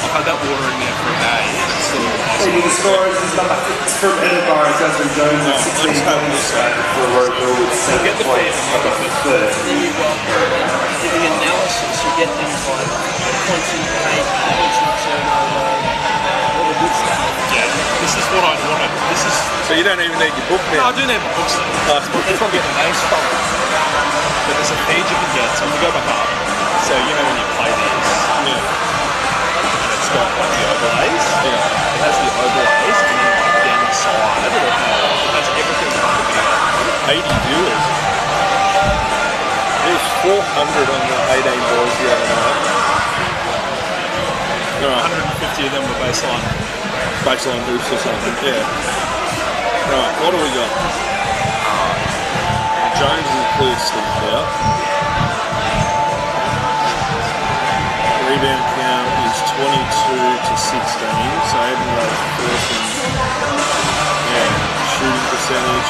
I've had that water in there for a day. It's still The scorers is number 6 from Edinburgh, Jasmine Jones with 16 points for Rowville with 7 points. Number 3rd. The analysis, you get things like points in paint, points in turnover, all the good stuff. Yeah, this is what I wanted. This is. So you don't even need your book No, I now? do need my books though. That's where I'm getting the names from. But there's a feed you can get, so I'm going to go back up. So you know when you play these, Yeah. and it's got like the overlays. Yeah. It has the overlays, and then like down the side, it has everything from the video. 80 viewers. There's 400 on the 18 boys the other night. Alright, 150 of them were baseline. baseline boost or something, yeah. Right, what do we got? Jones is clear stiff out. Rebound count is 22 to 16, so Edinburgh forcing, shooting percentage.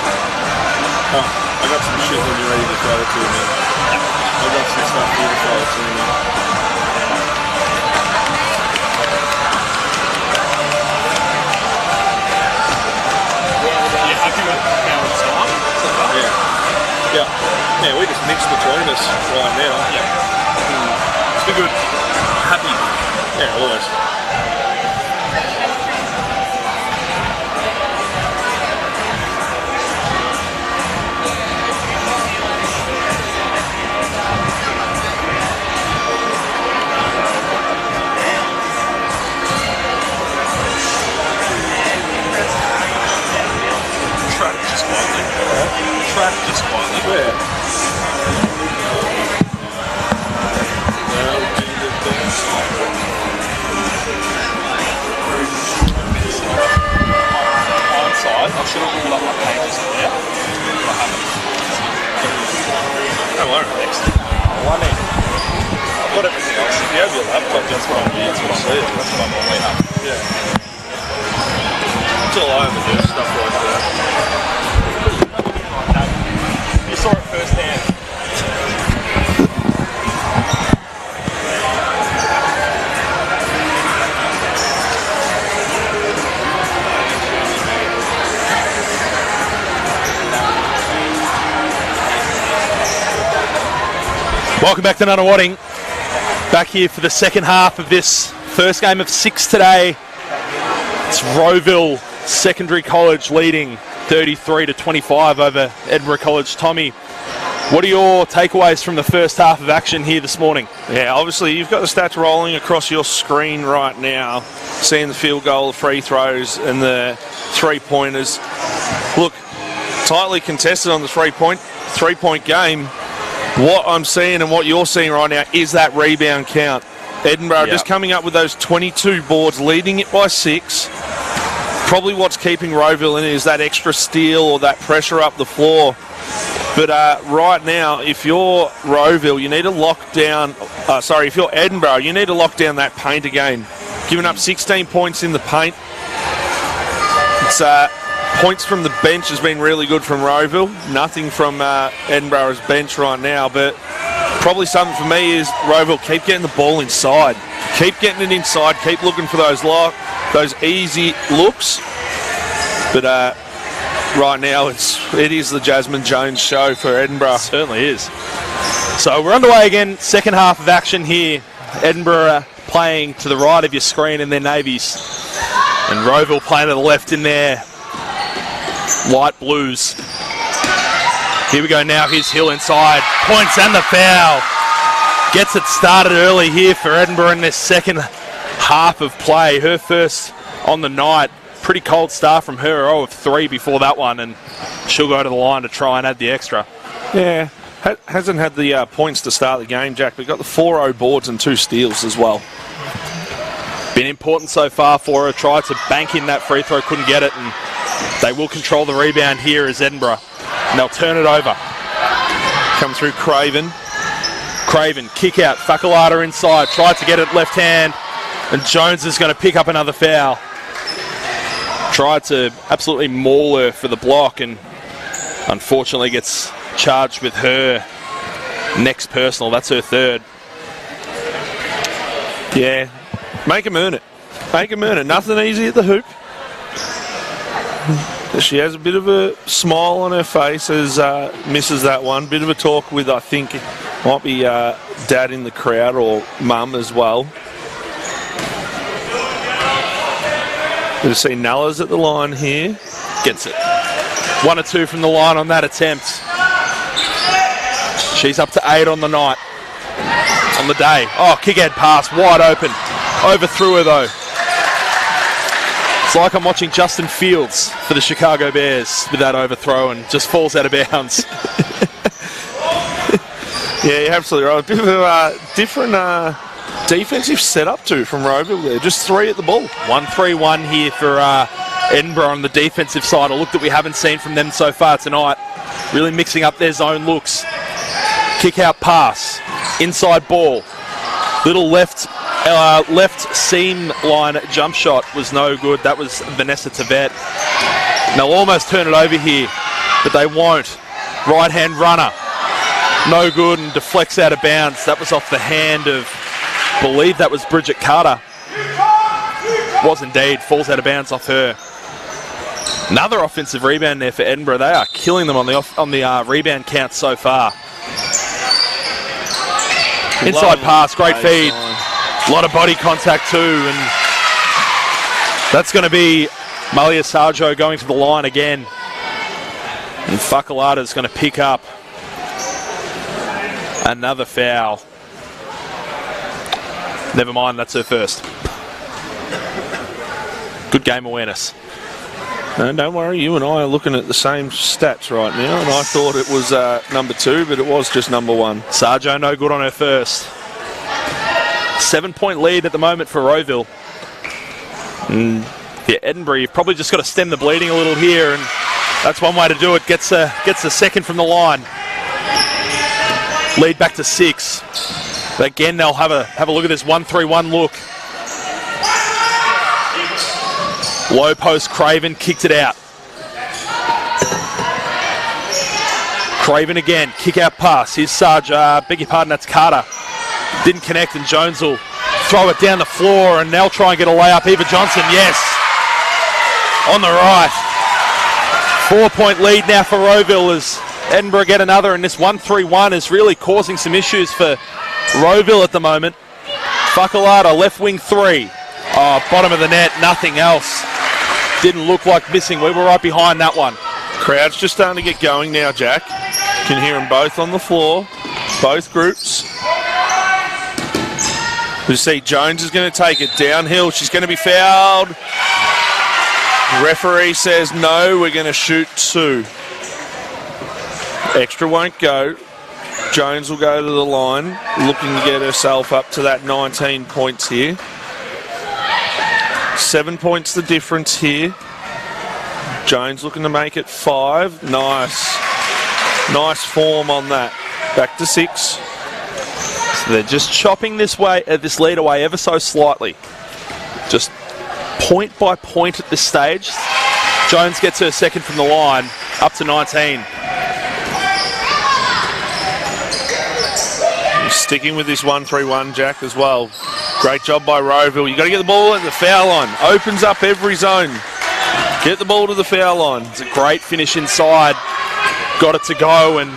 Oh, I got some shit when you're ready to throw it to me. I got some stuff here to throw it to me. You happy with how it's gone? Yeah, we just mixed between us right now. Yeah. It's been good. Happy. Yeah, always. Track just quietly. Track just quietly. Yeah. Hindsight, I should have rolled up my pages there. But I haven't. Don't worry. Well, I mean, I've got everything else. If you have your laptop, that's what I need. That's what I see. That's what I normally have. Yeah. It's all over this stuff like that. You saw it firsthand. Welcome back to Nunawading. Back here for the second half of this first game of 6 today. It's Rowville Secondary College leading 33 to 25 over Edinburgh College. Tommy, what are your takeaways from the first half of action here this morning? Yeah, obviously you've got the stats rolling across your screen right now, seeing the field goal, the free throws and the three-pointers. Look, tightly contested on the three-point game. What I'm seeing and what you're seeing right now is that rebound count. Edinburgh just coming up with those 22 boards, leading it by 6. Probably what's keeping Rowville in is that extra steal or that pressure up the floor. But right now, if you're Rowville, you need to lock down... if you're Edinburgh, you need to lock down that paint again. Giving up 16 points in the paint. It's points from the bench has been really good from Rowville. Nothing from Edinburgh's bench right now, but probably something for me is Rowville keep getting the ball inside. Keep getting it inside. Keep looking for those easy looks. But right now it is the Jasmine Jones show for Edinburgh. It certainly is. So we're underway again. Second half of action here. Edinburgh playing to the right of your screen in their navies, and Rowville playing to the left in their light blues. Here we go now. Here's Hill inside. Points and the foul. Gets it started early here for Edinburgh in this second half of play. Her first on the night. Pretty cold start from her. 0 of 3 before that one, and she'll go to the line to try and add the extra. Yeah, hasn't had the points to start the game, Jack, but got the 4-0 boards and 2 steals as well. Been important so far for her. Tried to bank in that free throw, couldn't get it, and they will control the rebound here as Edinburgh. And they'll turn it over. Come through Craven. Craven, kick out. Fakalata inside. Tried to get it left hand. And Jones is going to pick up another foul. Tried to absolutely maul her for the block, and unfortunately gets charged with her next personal. That's her third. Yeah, make him earn it. Make him earn it. Nothing easy at the hoop. She has a bit of a smile on her face as misses that one. Bit of a talk with, I think, might be dad in the crowd or mum as well. We'll see Nallas at the line here. Gets it. 1 or 2 from the line on that attempt. She's up to 8 on the night. On the day. Oh, kick out pass, wide open. Overthrew her though. It's like I'm watching Justin Fields for the Chicago Bears with that overthrow and just falls out of bounds. Yeah, you're absolutely right. A bit of a different defensive setup too from Rowville there. Just 3 at the ball. 1-3-1 here for Edinburgh on the defensive side. A look that we haven't seen from them so far tonight. Really mixing up their zone looks. Kick out pass. Inside ball. Little left seam line jump shot was no good. That was Vanessa Tevet. They'll almost turn it over here, but they won't. Right hand runner. No good and deflects out of bounds. That was off the hand of, I believe that was Bridget Carter. Was indeed. Falls out of bounds off her. Another offensive rebound there for Edinburgh. They are killing them on the rebound count so far. Inside pass, great feed. A lot of body contact too, and that's going to be Malia Sarjo going to the line again. And Fakalata's going to pick up another foul. Never mind, that's her first. Good game awareness. And don't worry, you and I are looking at the same stats right now, and I thought it was number 2, but it was just number 1. Sarjo no good on her first. 7-point lead at the moment for Rowville. And yeah, Edinburgh, you've probably just got to stem the bleeding a little here, and that's one way to do it. Gets a second from the line. Lead back to 6. But again, they'll have a look at this 1-3-1 look. Low post, Craven kicked it out. Craven again, kick out pass. Here's Sarge, beg your pardon, that's Carter. Didn't connect, and Jones will throw it down the floor, and they'll try and get a layup. Eva Johnson, yes. On the right. 4-point lead now for Rowville as Edinburgh get another, and this 1-3-1 is really causing some issues for Rowville at the moment. Fakalata, left wing 3. Oh, bottom of the net, nothing else. Didn't look like missing. We were right behind that one. Crowd's just starting to get going now, Jack. Can hear them both on the floor, both groups. We see Jones is going to take it downhill. She's going to be fouled. Referee says no, we're going to shoot 2. Extra won't go. Jones will go to the line, looking to get herself up to that 19 points here. 7 points the difference here. Jones looking to make it 5. Nice. Nice form on that. Back to 6. So they're just chopping this lead away ever so slightly. Just point by point at this stage. Jones gets her second from the line, up to 19. Sticking with this 1-3-1, Jack, as well. Great job by Rowville. You've got to get the ball at the foul line. Opens up every zone. Get the ball to the foul line. It's a great finish inside. Got it to go, and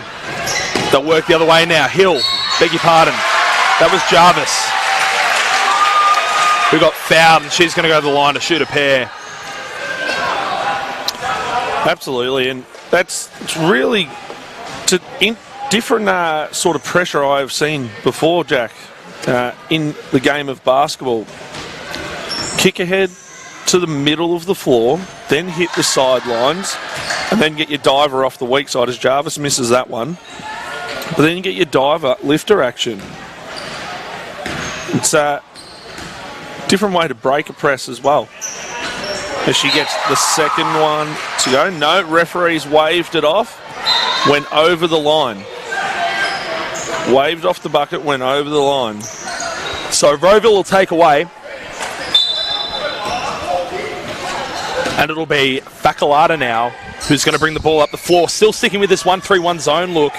they'll work the other way now. Hill, beg your pardon. That was Jarvis, who got fouled, and she's going to go to the line to shoot a pair. Absolutely, and it's really different sort of pressure I've seen before, Jack, in the game of basketball. Kick ahead to the middle of the floor, then hit the sidelines, and then get your diver off the weak side as Jarvis misses that one. But then you get your diver lifter action. It's a different way to break a press as well. As she gets the second one to go. No, referees waved it off, went over the line. Waved off the bucket, went over the line. So Rowville will take away. And it'll be Fakalata now, who's going to bring the ball up the floor. Still sticking with this 1-3-1 zone look.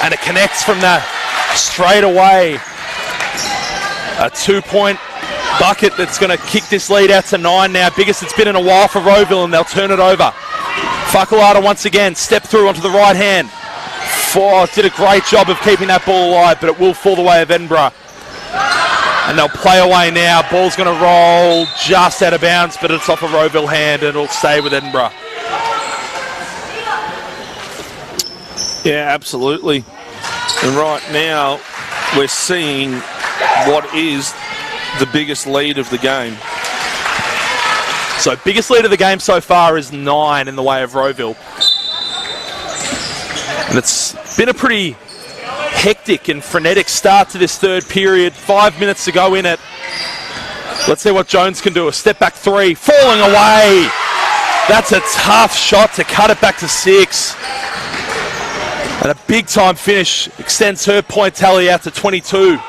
And it connects from that straight away. A 2-point bucket that's going to kick this lead out to 9 now. Biggest it's been in a while for Rowville, and they'll turn it over. Fakalata once again, step through onto the right hand. Did a great job of keeping that ball alive, but it will fall the way of Edinburgh. And they'll play away now. Ball's going to roll just out of bounds, but it's off a Rowville hand, and it'll stay with Edinburgh. Yeah, absolutely. And right now, we're seeing what is the biggest lead of the game. So biggest lead of the game so far is 9 in the way of Rowville. And it's been a pretty hectic and frenetic start to this third period. 5 minutes to go in it. Let's see what Jones can do. A step back 3, falling away. That's a tough shot to cut it back to 6. And a big time finish extends her point tally out to 22.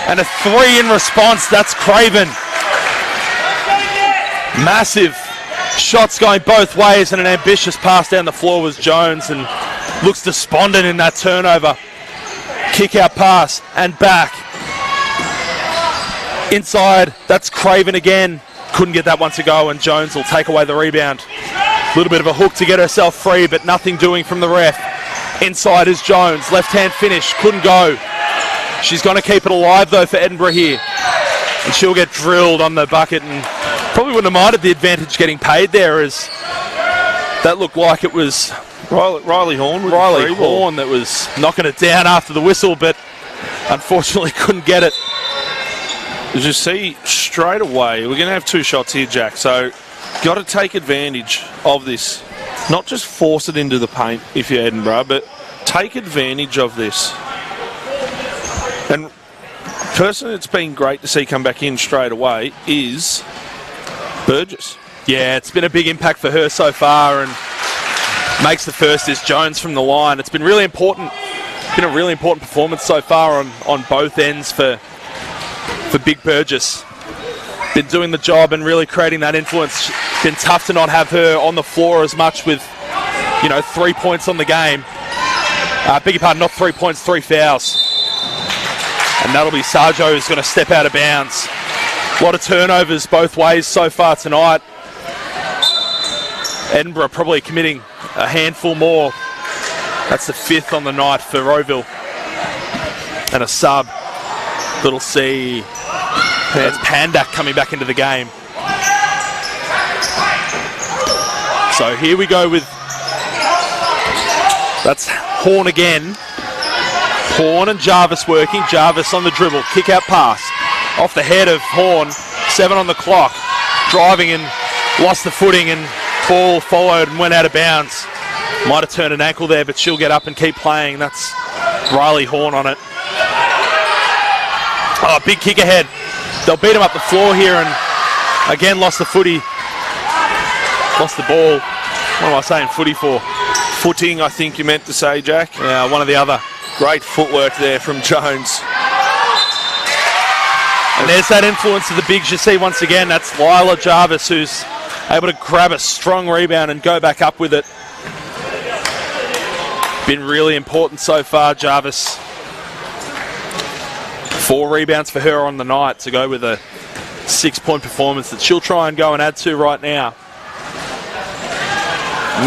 And a 3 in response. That's Craven. Massive shots going both ways, and an ambitious pass down the floor was Jones, and looks despondent in that turnover. Kick out pass and back. Inside, that's Craven again. Couldn't get that one to go, and Jones will take away the rebound. A little bit of a hook to get herself free, but nothing doing from the ref. Inside is Jones. Left hand finish. Couldn't go. She's going to keep it alive, though, for Edinburgh here. And she'll get drilled on the bucket, and probably wouldn't have minded the advantage getting paid there, as that looked like it was Riley Horn that was knocking it down after the whistle, but unfortunately couldn't get it. As you see, straight away, we're going to have 2 shots here, Jack. So, got to take advantage of this. Not just force it into the paint if you're Edinburgh, but take advantage of this. And person it's been great to see come back in straight away is Burgess. Yeah, it's been a big impact for her so far, and makes the first is Jones from the line. It's been really important. Been a really important performance so far on both ends for Big Burgess. Been doing the job and really creating that influence. Been tough to not have her on the floor as much with, 3 points on the game. Beg your pardon, not 3 points, 3 fouls. And that'll be Sarjo who's going to step out of bounds. A lot of turnovers both ways so far tonight. Edinburgh probably committing a handful more. That's the 5th on the night for Rowville. And a sub that'll see it's Pandak coming back into the game. So here we go with, that's Horn again. Horn and Jarvis working. Jarvis on the dribble. Kick out pass. Off the head of Horn. 7 on the clock. Driving and lost the footing, and ball followed and went out of bounds. Might have turned an ankle there, but she'll get up and keep playing. That's Riley Horn on it. Oh, big kick ahead. They'll beat him up the floor here and again lost the footy. Lost the ball. What am I saying footy for? Footing, I think you meant to say, Jack. Yeah, one or the other. Great footwork there from Jones. And there's that influence of the bigs you see once again. That's Lila Jarvis, who's able to grab a strong rebound and go back up with it. Been really important so far, Jarvis. 4 rebounds for her on the night to go with a 6-point performance that she'll try and go and add to right now.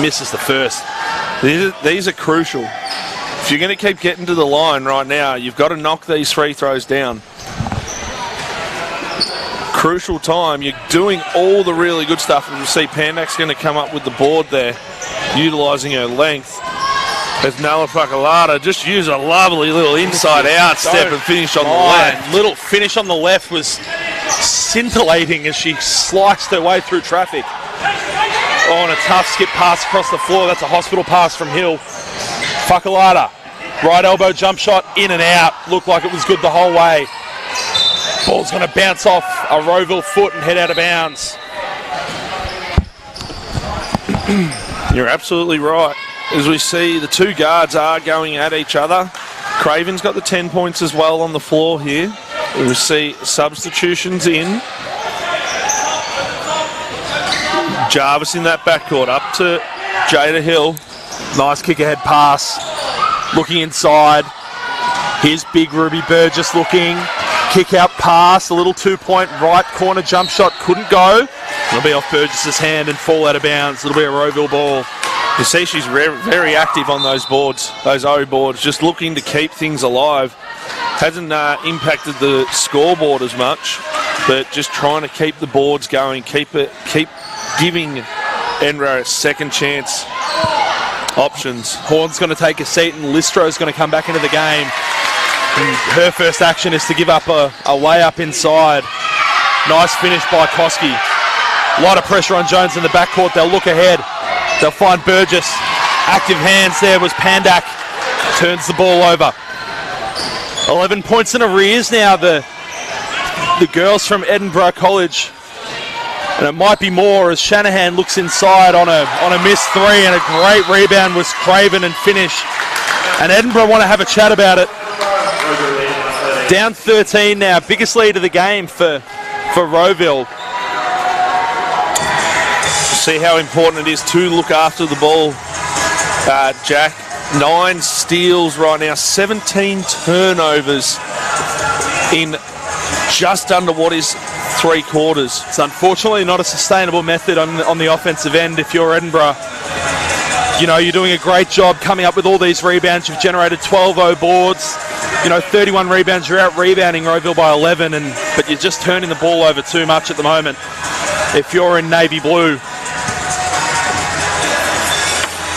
Misses the first. These are crucial. If you're going to keep getting to the line right now, you've got to knock these free throws down. Crucial time. You're doing all the really good stuff. And you see Pandak's going to come up with the board there, utilising her length. As Nala Fakalata just used a lovely little inside-out step and finish on the left. Little finish on the left was scintillating as she sliced her way through traffic. Oh, and a tough skip pass across the floor. That's a hospital pass from Hill. Fakalata, right elbow jump shot, in and out. Looked like it was good the whole way. Ball's going to bounce off a Rowville foot and head out of bounds. You're absolutely right. As we see, the two guards are going at each other. Craven's got the 10 points as well on the floor here. We see substitutions in. Jarvis in that backcourt, up to Jada Hill. Nice kick ahead pass. Looking inside. Here's big Ruby Burgess looking. Kick out pass, a little 2-point right corner jump shot, couldn't go. It'll be off Burgess's hand and fall out of bounds. It'll be a Rowville ball. You see she's very active on those boards, those O boards, just looking to keep things alive. Hasn't impacted the scoreboard as much, but just trying to keep the boards going, keep giving Edinburgh a second chance options. Horn's going to take a seat and Listro's going to come back into the game. And her first action is to give up a layup inside. Nice finish by Koski. A lot of pressure on Jones in the backcourt. They'll look ahead. They'll find Burgess. Active hands there was Pandak. Turns the ball over. 11 points in arrears now, the girls from Edinburgh College. And it might be more as Shanahan looks inside on a missed 3, and a great rebound was Craven and finish. And Edinburgh want to have a chat about it. Down 13 now, biggest lead of the game for Rowville. See how important it is to look after the ball, Jack. 9 steals right now, 17 turnovers in just under what is 3 quarters. It's unfortunately not a sustainable method on the offensive end if you're Edinburgh. You know, you're doing a great job coming up with all these rebounds. You've generated 12 boards. 31 rebounds. You're out rebounding Rowville by 11, but you're just turning the ball over too much at the moment. If you're in navy blue.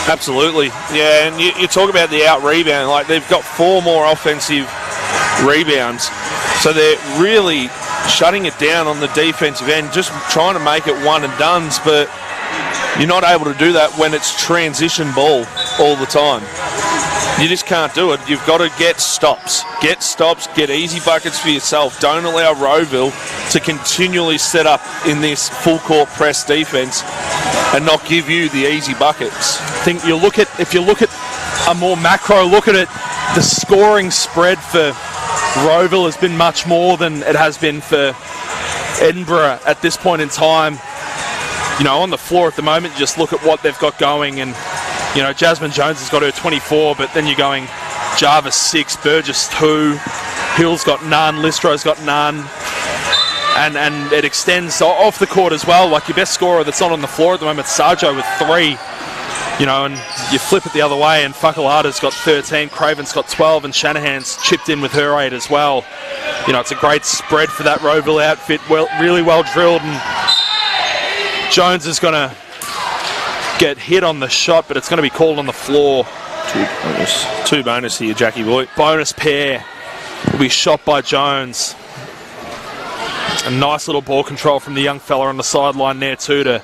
Absolutely, yeah, and you talk about the out rebound, like they've got 4 more offensive rebounds, so they're really shutting it down on the defensive end, just trying to make it one and dones, but you're not able to do that when it's transition ball all the time. You just can't do it. You've got to get stops, get easy buckets for yourself. Don't allow Rowville to continually set up in this full court press defense and not give you the easy buckets. I think if you look at a more macro look at it, the scoring spread for Rowville has been much more than it has been for Edinburgh at this point in time. On the floor at the moment, just look at what they've got going, and Jasmine Jones has got her 24, but then you're going Jarvis 6, Burgess 2, Hill's got none, Listro's got none, and it extends off the court as well. Like your best scorer that's not on the floor at the moment, Sarjo with 3, and you flip it the other way, and Fakalata's got 13, Craven's got 12, and Shanahan's chipped in with her 8 as well. It's a great spread for that Rowville outfit, really well drilled, and Jones is going to get hit on the shot, but it's going to be called on the floor. 2 bonus here, Jackie boy. Bonus pair will be shot by Jones. A nice little ball control from the young fella on the sideline there too to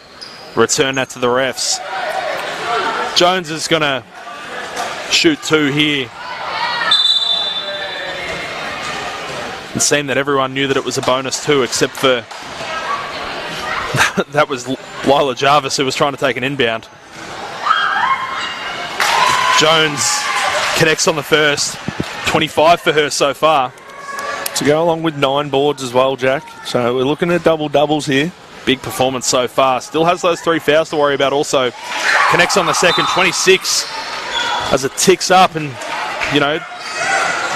return that to the refs. Jones is going to shoot 2 here. It seemed that everyone knew that it was a bonus 2, except for that was Lila Jarvis, who was trying to take an inbound. Jones connects on the first. 25 for her so far. To go along with 9 boards as well, Jack. So we're looking at double-doubles here. Big performance so far. Still has those 3 fouls to worry about also. Connects on the second. 26 as it ticks up, and, you know,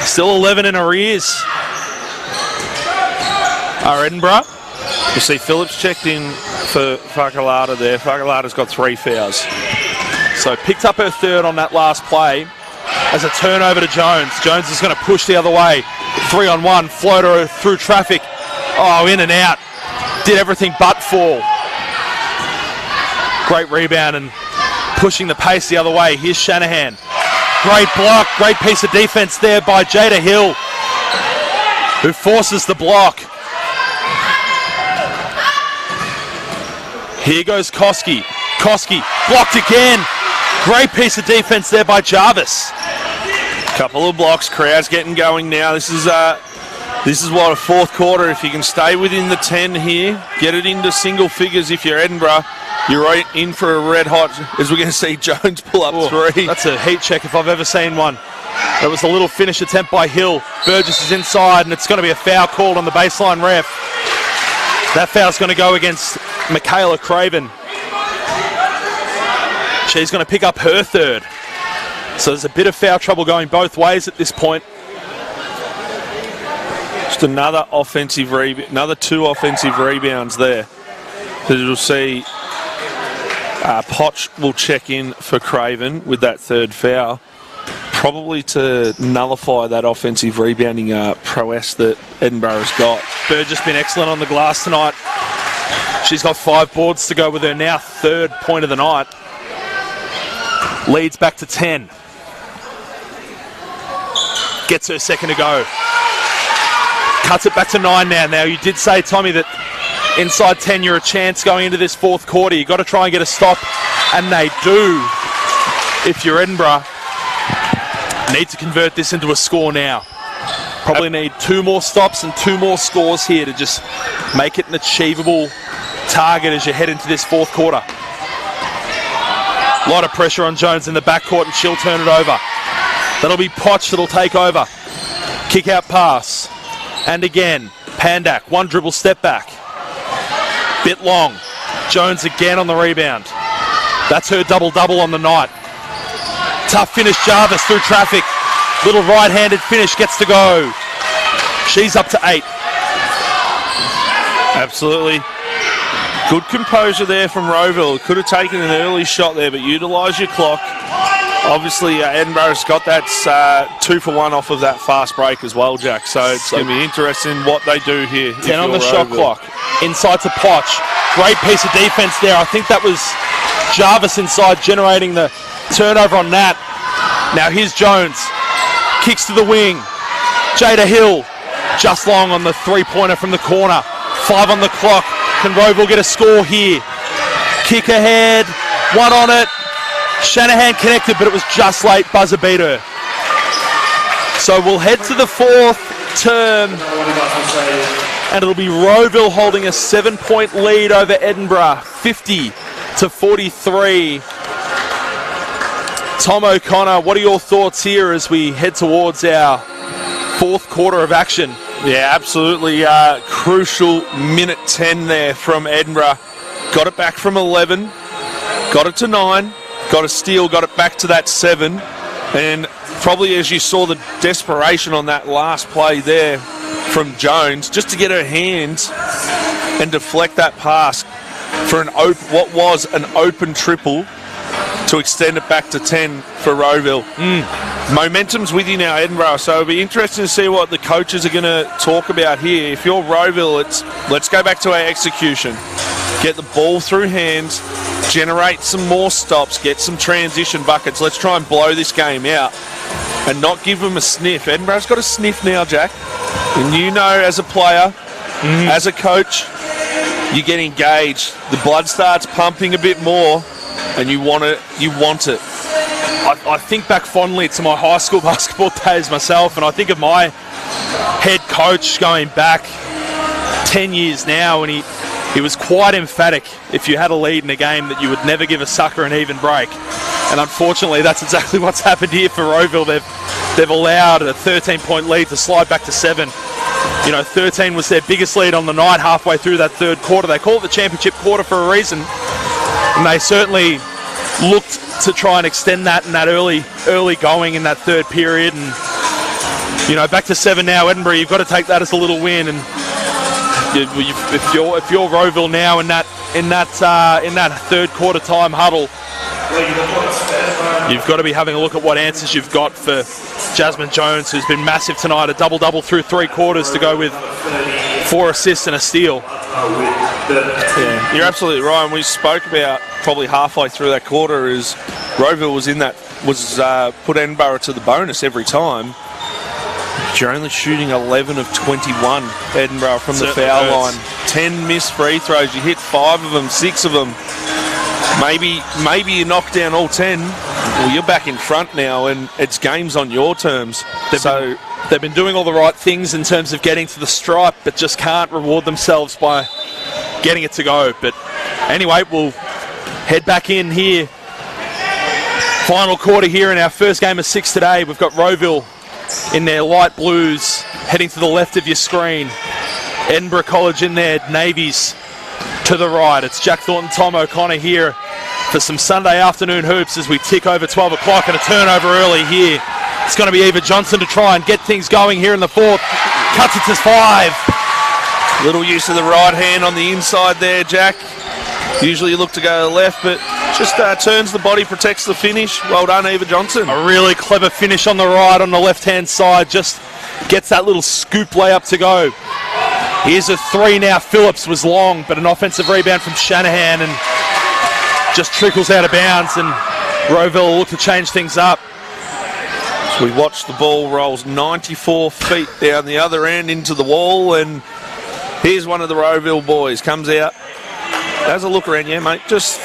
still 11 in arrears. Our Edinburgh. You see Phillips checked in for Fakalata there. Fakalata's got 3 fouls. So picked up her third on that last play as a turnover to Jones. Jones is going to push the other way. 3-on-1, floater through traffic. Oh, in and out. Did everything but fall. Great rebound and pushing the pace the other way. Here's Shanahan. Great block, great piece of defense there by Jada Hill, who forces the block. Here goes Koski. Koski blocked again. Great piece of defense there by Jarvis. Couple of blocks, crowd's getting going now. This is what, a fourth quarter. If you can stay within the 10 here, get it into single figures. If you're Edinburgh, you're right in for a red hot, as we're going to see Jones pull up 3. That's a heat check if I've ever seen one. That was a little finish attempt by Hill. Burgess is inside, and it's going to be a foul called on the baseline ref. That foul's going to go against Michaela Craven. She's going to pick up her third. So there's a bit of foul trouble going both ways at this point. Just another 2 offensive rebounds there. So you'll see Potch will check in for Craven with that 3rd foul, probably to nullify that offensive rebounding prowess that Edinburgh has got. Burgess been excellent on the glass tonight. She's got 5 boards to go with her now 3rd point of the night. Leads back to 10. Gets her second to go. Cuts it back to 9 now. Now, you did say, Tommy, that inside 10 you're a chance going into this fourth quarter. You've got to try and get a stop, and they do. If you're Edinburgh, need to convert this into a score now. Probably need 2 more stops and 2 more scores here to just make it an achievable target as you head into this fourth quarter. A lot of pressure on Jones in the backcourt, and she'll turn it over. That'll be Potch that'll take over. Kick out pass. And again, Pandak, 1 dribble step back. Bit long. Jones again on the rebound. That's her double-double on the night. Tough finish, Jarvis through traffic. Little right-handed finish, gets to go. She's up to 8. Absolutely. Good composure there from Rowville. Could have taken an early shot there, but utilise your clock. Obviously, Edinburgh's got that 2 for 1 off of that fast break as well, Jack. So it's going to be interesting what they do here. 10 on the shot clock. Inside to Potch. Great piece of defense there. I think that was Jarvis inside generating the turnover on that. Now here's Jones. Kicks to the wing. Jada Hill. Just long on the 3-pointer from the corner. 5 on the clock. Can Rowville get a score here? Kick ahead. 1 on it. Shanahan connected, but it was just late. Buzzer beat her. So we'll head to the 4th term, and it'll be Rowville holding a 7-point lead over Edinburgh, 50-43. Tom O'Connor, what are your thoughts here as we head towards our 4th quarter of action? Yeah, absolutely. Crucial minute 10 there from Edinburgh. Got it back from 11, got it to 9. Got a steal, got it back to that 7. And probably as you saw the desperation on that last play there from Jones, just to get her hands and deflect that pass for what was an open triple to extend it back to 10 for Rowville. Momentum's with you now, Edinburgh, so it'll be interesting to see what the coaches are going to talk about here. If you're Rowville, let's go back to our execution. Get the ball through hands, generate some more stops, get some transition buckets. Let's try and blow this game out and not give them a sniff. Edinburgh's got a sniff now, Jack. And you know, as a player, as a coach, you get engaged. The blood starts pumping a bit more. and you want it. I think back fondly to my high school basketball days myself, and I think of my head coach going back 10 years now, and he was quite emphatic if you had a lead in a game that you would never give a sucker an even break. And unfortunately, that's exactly what's happened here for Rowville. They've allowed a 13-point lead to slide back to 7. 13 was their biggest lead on the night halfway through that third quarter. They call it the championship quarter for a reason, and they certainly looked to try and extend that in that early going in that third period. And back to 7 now. Edinburgh, you've got to take that as a little win. And if you're Rowville now in that third quarter time huddle, you've got to be having a look at what answers you've got for Jasmine Jones, who's been massive tonight, a double-double through 3 quarters to go with 4 assists and a steal. Yeah, you're absolutely right. And we spoke about probably halfway through that quarter is Rowville was put Edinburgh to the bonus every time. You're only shooting 11 of 21, Edinburgh, from the foul line. 10 missed free throws. You hit 5 of them, 6 of them. Maybe you knock down all 10. Well, you're back in front now, and it's games on your terms. They've been doing all the right things in terms of getting to the stripe, but just can't reward themselves by getting it to go. But anyway, we'll head back in here. Final quarter here in our first game of 6 today. We've got Rowville in their light blues heading to the left of your screen. Edinburgh College in their navies to the right. It's Jack Thornton, Tom O'Connor here for some Sunday afternoon hoops as we tick over 12 o'clock, and a turnover early here. It's going to be Eva Johnson to try and get things going here in the fourth. Cuts it to 5. Little use of the right hand on the inside there, Jack. Usually you look to go to the left, but just turns the body, protects the finish. Well done, Eva Johnson. A really clever finish on the right on the left-hand side. Just gets that little scoop layup to go. Here's a 3 now. Phillips was long, but an offensive rebound from Shanahan and just trickles out of bounds, and Rowville will look to change things up. So we watch the ball rolls 94 feet down the other end into the wall, and here's one of the Rowville boys. Comes out, has a look around. Yeah, mate, just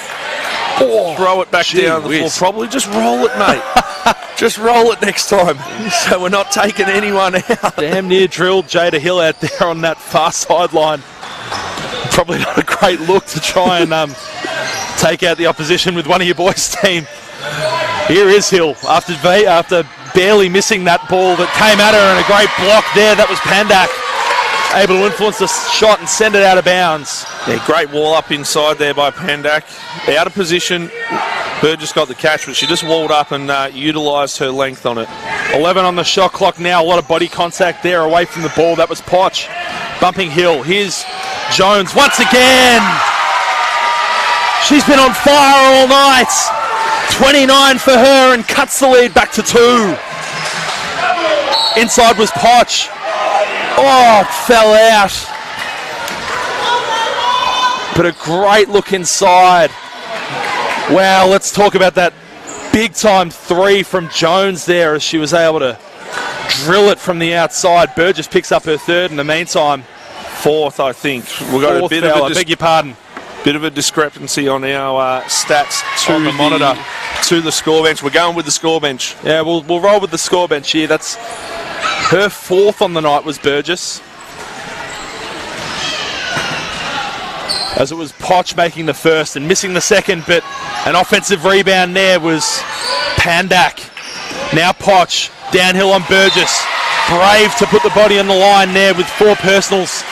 throw it back down the floor. Probably just roll it, mate. Just roll it next time, so we're not taking anyone out. Damn near drilled Jada Hill out there on that far sideline. Probably not a great look to try and take out the opposition with one of your boys' team. Here is Hill after barely missing that ball that came at her, and a great block there. That was Pandak, able to influence the shot and send it out of bounds. Yeah, great wall up inside there by Pandak. Out of position. Burgess got the catch, but she just walled up and utilised her length on it. 11 on the shot clock now. A lot of body contact there away from the ball. That was Potch bumping Hill. Here's Jones once again. She's been on fire all night. 29 for her and cuts the lead back to 2. Inside was Potch. Oh, it fell out. But a great look inside. Wow, let's talk about that big-time 3 from Jones there as she was able to drill it from the outside. Burgess picks up her 3rd in the meantime. 4th, I think. We've got a bit of I beg your pardon. Bit of a discrepancy on our stats on the monitor to the score bench. We're going with the score bench. Yeah, we'll roll with the score bench here. That's her 4th on the night was Burgess. As it was Potch making the 1st and missing the 2nd, but an offensive rebound there was Pandak. Now Potch, downhill on Burgess. Brave to put the body on the line there with 4 personals,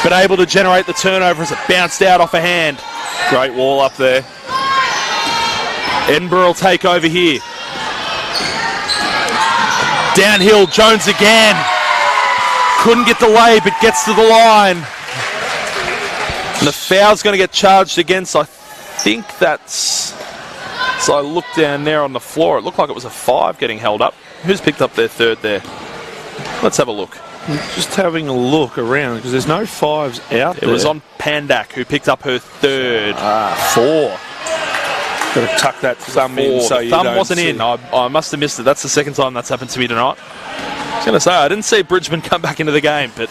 but able to generate the turnover as it bounced out off a hand. Great wall up there. Edinburgh will take over here. Downhill, Jones again. Couldn't get the lay, but gets to the line. And the foul's going to get charged against, I think that's... So I looked down there on the floor. It looked like it was a 5 getting held up. Who's picked up their 3rd there? Let's have a look. Just having a look around because there's no 5s out there. It was on Pandak who picked up her 3rd. 4. Got to tuck that thumb in so you don't thumb wasn't in. I must have missed it. That's the 2nd time that's happened to me tonight. I was going to say, I didn't see Bridgman come back into the game, but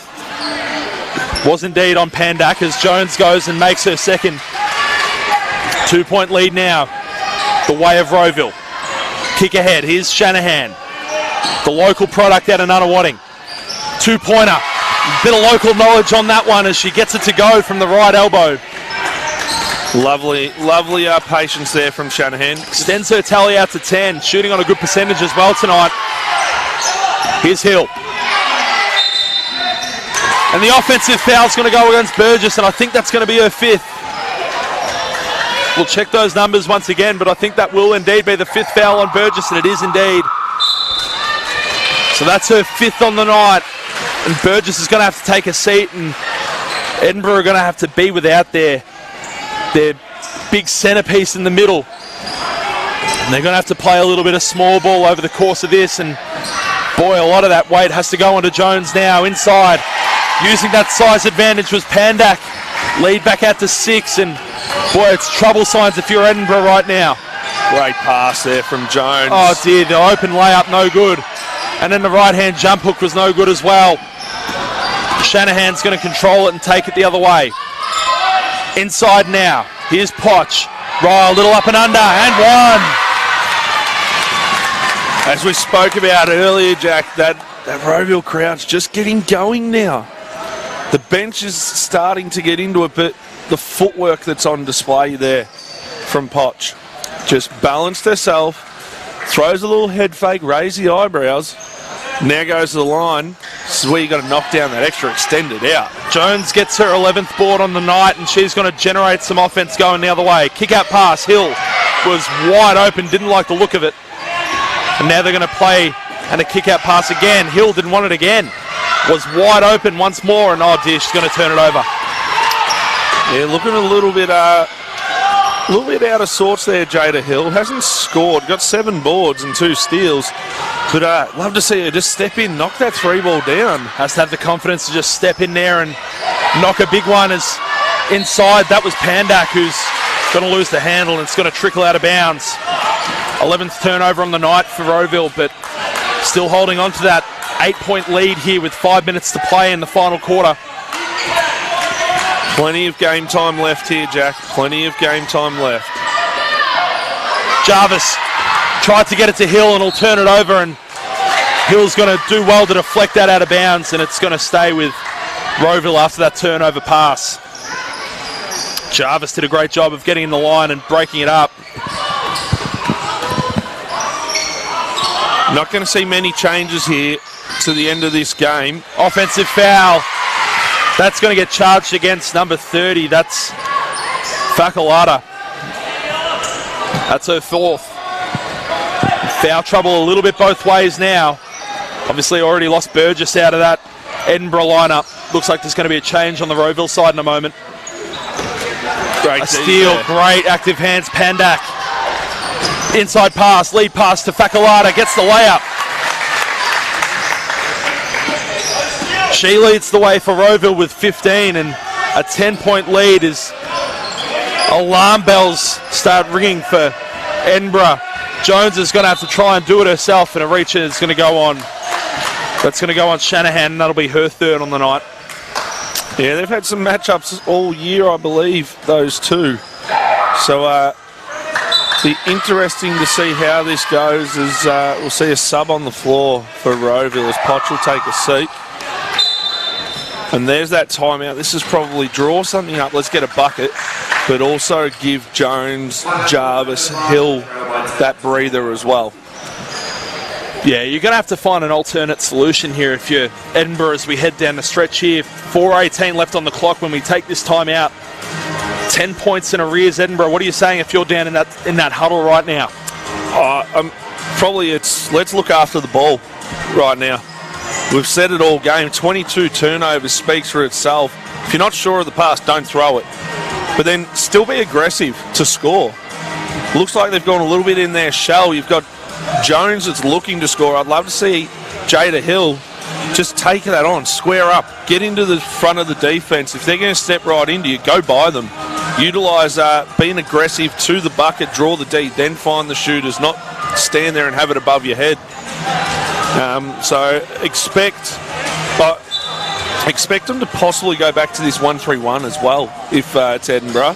was indeed on Pandak as Jones goes and makes her 2nd. 2-point lead now. The way of Rowville. Kick ahead. Here's Shanahan. The local product out of Nunawading. 2-pointer. Bit of local knowledge on that one as she gets it to go from the right elbow. Lovely patience there from Shanahan. Extends her tally out to 10. Shooting on a good percentage as well tonight. Here's Hill. And the offensive foul's going to go against Burgess, and I think that's going to be her 5th. We'll check those numbers once again, but I think that will indeed be the 5th foul on Burgess, and it is indeed. So that's her 5th on the night, and Burgess is going to have to take a seat, and Edinburgh are going to have to be without their big centrepiece in the middle. And they're going to have to play a little bit of small ball over the course of this, and boy, a lot of that weight has to go onto Jones now inside. Using that size advantage was Pandak. Lead back out to 6, and boy, it's trouble signs if you're Edinburgh right now. Great pass there from Jones. Oh dear, the open layup, no good. And then the right-hand jump hook was no good as well. Shanahan's going to control it and take it the other way. Inside now. Here's Potch. Ryle, little up and under, and one. As we spoke about earlier, Jack, that Rowville crowd's just getting going now. The bench is starting to get into it, but the footwork that's on display there from Potch. Just balanced herself, throws a little head fake, raise the eyebrows, now goes to the line. This is where you got to knock down that extra extended out. Jones gets her 11th board on the night, and she's going to generate some offense going the other way. Kick out pass, Hill was wide open, didn't like the look of it. And now they're going to play and a kick out pass again. Hill didn't want it again. Was wide open once more, and oh dear, she's going to turn it over. Yeah, looking a little bit out of sorts there, Jada Hill. Hasn't scored, got 7 boards and 2 steals. But love to see her just step in, knock that 3-ball down. Has to have the confidence to just step in there and knock a big one as inside. That was Pandak who's going to lose the handle, and it's going to trickle out of bounds. 11th turnover on the night for Rowville, but still holding on to that 8-point lead here with 5 minutes to play in the final quarter. Plenty of game time left here, Jack. Plenty of game time left. Jarvis tried to get it to Hill, and he'll turn it over, and Hill's going to do well to deflect that out of bounds, and it's going to stay with Rowville after that turnover pass. Jarvis did a great job of getting in the line and breaking it up. Not going to see many changes here to the end of this game. Offensive foul. That's going to get charged against number 30. That's Fakalata. That's her 4th. Foul trouble a little bit both ways now. Obviously already lost Burgess out of that Edinburgh lineup. Looks like there's going to be a change on the Rowville side in a moment. Great a steal, great active hands, Pandak. Inside pass, lead pass to Fakalata, gets the layup. She leads the way for Rowville with 15, and a 10-point lead is alarm bells start ringing for Edinburgh. Jones is going to have to try and do it herself, and a reach is going to go on. That's going to go on Shanahan, and that'll be her 3rd on the night. Yeah, they've had some matchups all year, I believe, those two. So be interesting to see how this goes as we'll see a sub on the floor for Rowville as Potch will take a seat. And there's that timeout. This is probably draw something up. Let's get a bucket, but also give Jones, Jarvis, Hill that breather as well. Yeah, you're going to have to find an alternate solution here if you're Edinburgh as we head down the stretch here. 4:18 left on the clock when we take this timeout. 10 points in arrears, Edinburgh. What are you saying if you're down in that huddle right now? Let's look after the ball right now. We've said it all game. 22 turnovers speaks for itself. If you're not sure of the pass, don't throw it. But then still be aggressive to score. Looks like they've gone a little bit in their shell. You've got Jones that's looking to score. I'd love to see Jada Hill just take that on, square up, get into the front of the defence. If they're going to step right into you, go by them. Utilise being aggressive to the bucket, draw the D, then find the shooters, not stand there and have it above your head. So expect them to possibly go back to this 1-3-1 as well if it's Edinburgh.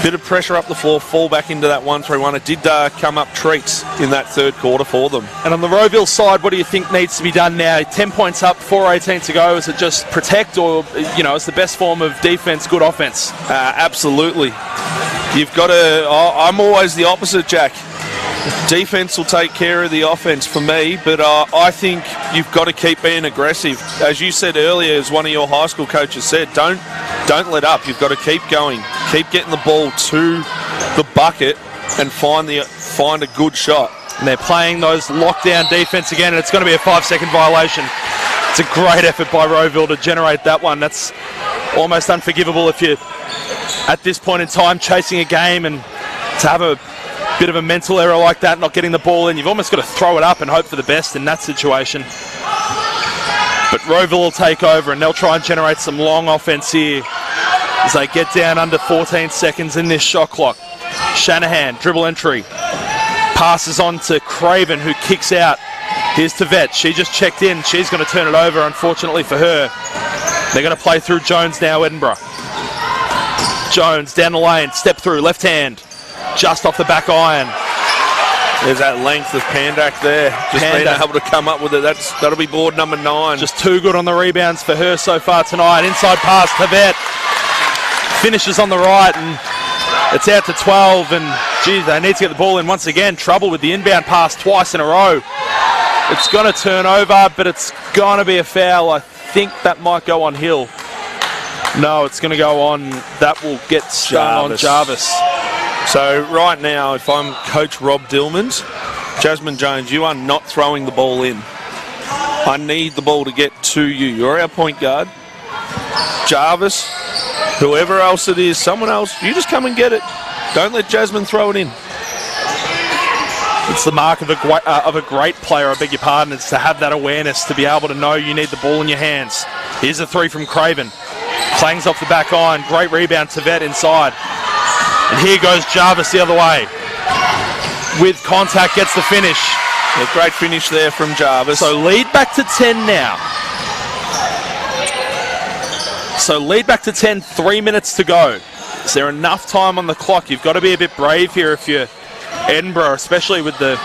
Bit of pressure up the floor, fall back into that 1-3-1. It did come up treats in that third quarter for them. And on the Rowville side, what do you think needs to be done now? 10 points up, 4:18 to go. Is it just protect, or, it's the best form of defense, good offense? Absolutely. You've got to... I'm always the opposite, Jack. Defense will take care of the offense for me, but I think you've got to keep being aggressive. As you said earlier, as one of your high school coaches said, don't let up. You've got to keep going. Keep getting the ball to the bucket and find a good shot. And they're playing those lockdown defense again, and it's going to be a 5-second violation. It's a great effort by Rowville to generate that one. That's almost unforgivable if you're at this point in time chasing a game, and to have a bit of a mental error like that, not getting the ball in, you've almost got to throw it up and hope for the best in that situation. But Rowville will take over, and they'll try and generate some long offense here as they get down under 14 seconds in this shot clock. Shanahan, dribble entry, passes on to Craven, who kicks out. Here's Tavette. She just checked in. She's going to turn it over, unfortunately for her. They're going to play through Jones now, Edinburgh. Jones down the lane, step through, left hand, just off the back iron. There's that length of Pandak there. Just being able to come up with it. That'll be board number 9. Just too good on the rebounds for her so far tonight. Inside pass, Tavette finishes on the right, and it's out to 12. And geez, they need to get the ball in once again. Trouble with the inbound pass twice in a row. It's going to turn over, but it's going to be a foul. I think that might go on Hill. No, it's going to go on. That will get stung on Jarvis. So right now, if I'm Coach Rob Dillmans, Jasmine Jones, you are not throwing the ball in. I need the ball to get to you. You're our point guard. Jarvis, whoever else it is, someone else, you just come and get it. Don't let Jasmine throw it in. It's the mark of a great player, I beg your pardon. It's to have that awareness, to be able to know you need the ball in your hands. Here's a 3 from Craven. Clangs off the back iron. Great rebound to Vet inside. And here goes Jarvis the other way. With contact, gets the finish. A great finish there from Jarvis. So lead back to 10 now. So lead back to 10, 3 minutes to go. Is there enough time on the clock? You've got to be a bit brave here if you're Edinburgh, especially with the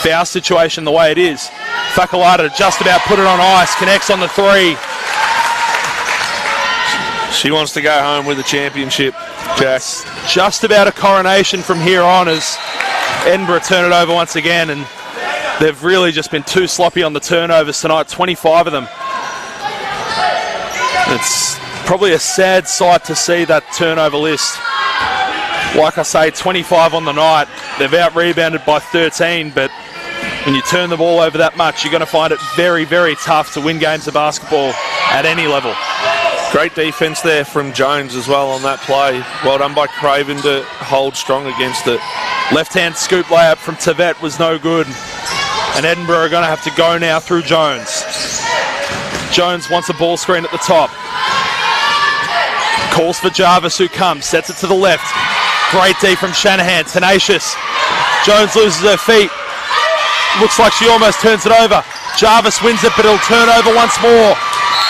foul situation the way it is. Fakalata just about put it on ice, connects on the 3. She wants to go home with a championship, Jack. Just about a coronation from here on as Edinburgh turn it over once again, and they've really just been too sloppy on the turnovers tonight, 25 of them. It's probably a sad sight to see that turnover list. Like I say, 25 on the night. They've out-rebounded by 13, but when you turn the ball over that much, you're going to find it very, very tough to win games of basketball at any level. Great defense there from Jones as well on that play. Well done by Craven to hold strong against it. Left-hand scoop layup from Tavette was no good. And Edinburgh are going to have to go now through Jones. Jones wants a ball screen at the top. Calls for Jarvis, who comes, sets it to the left. Great D from Shanahan, tenacious. Jones loses her feet. Looks like she almost turns it over. Jarvis wins it, but it'll turn over once more.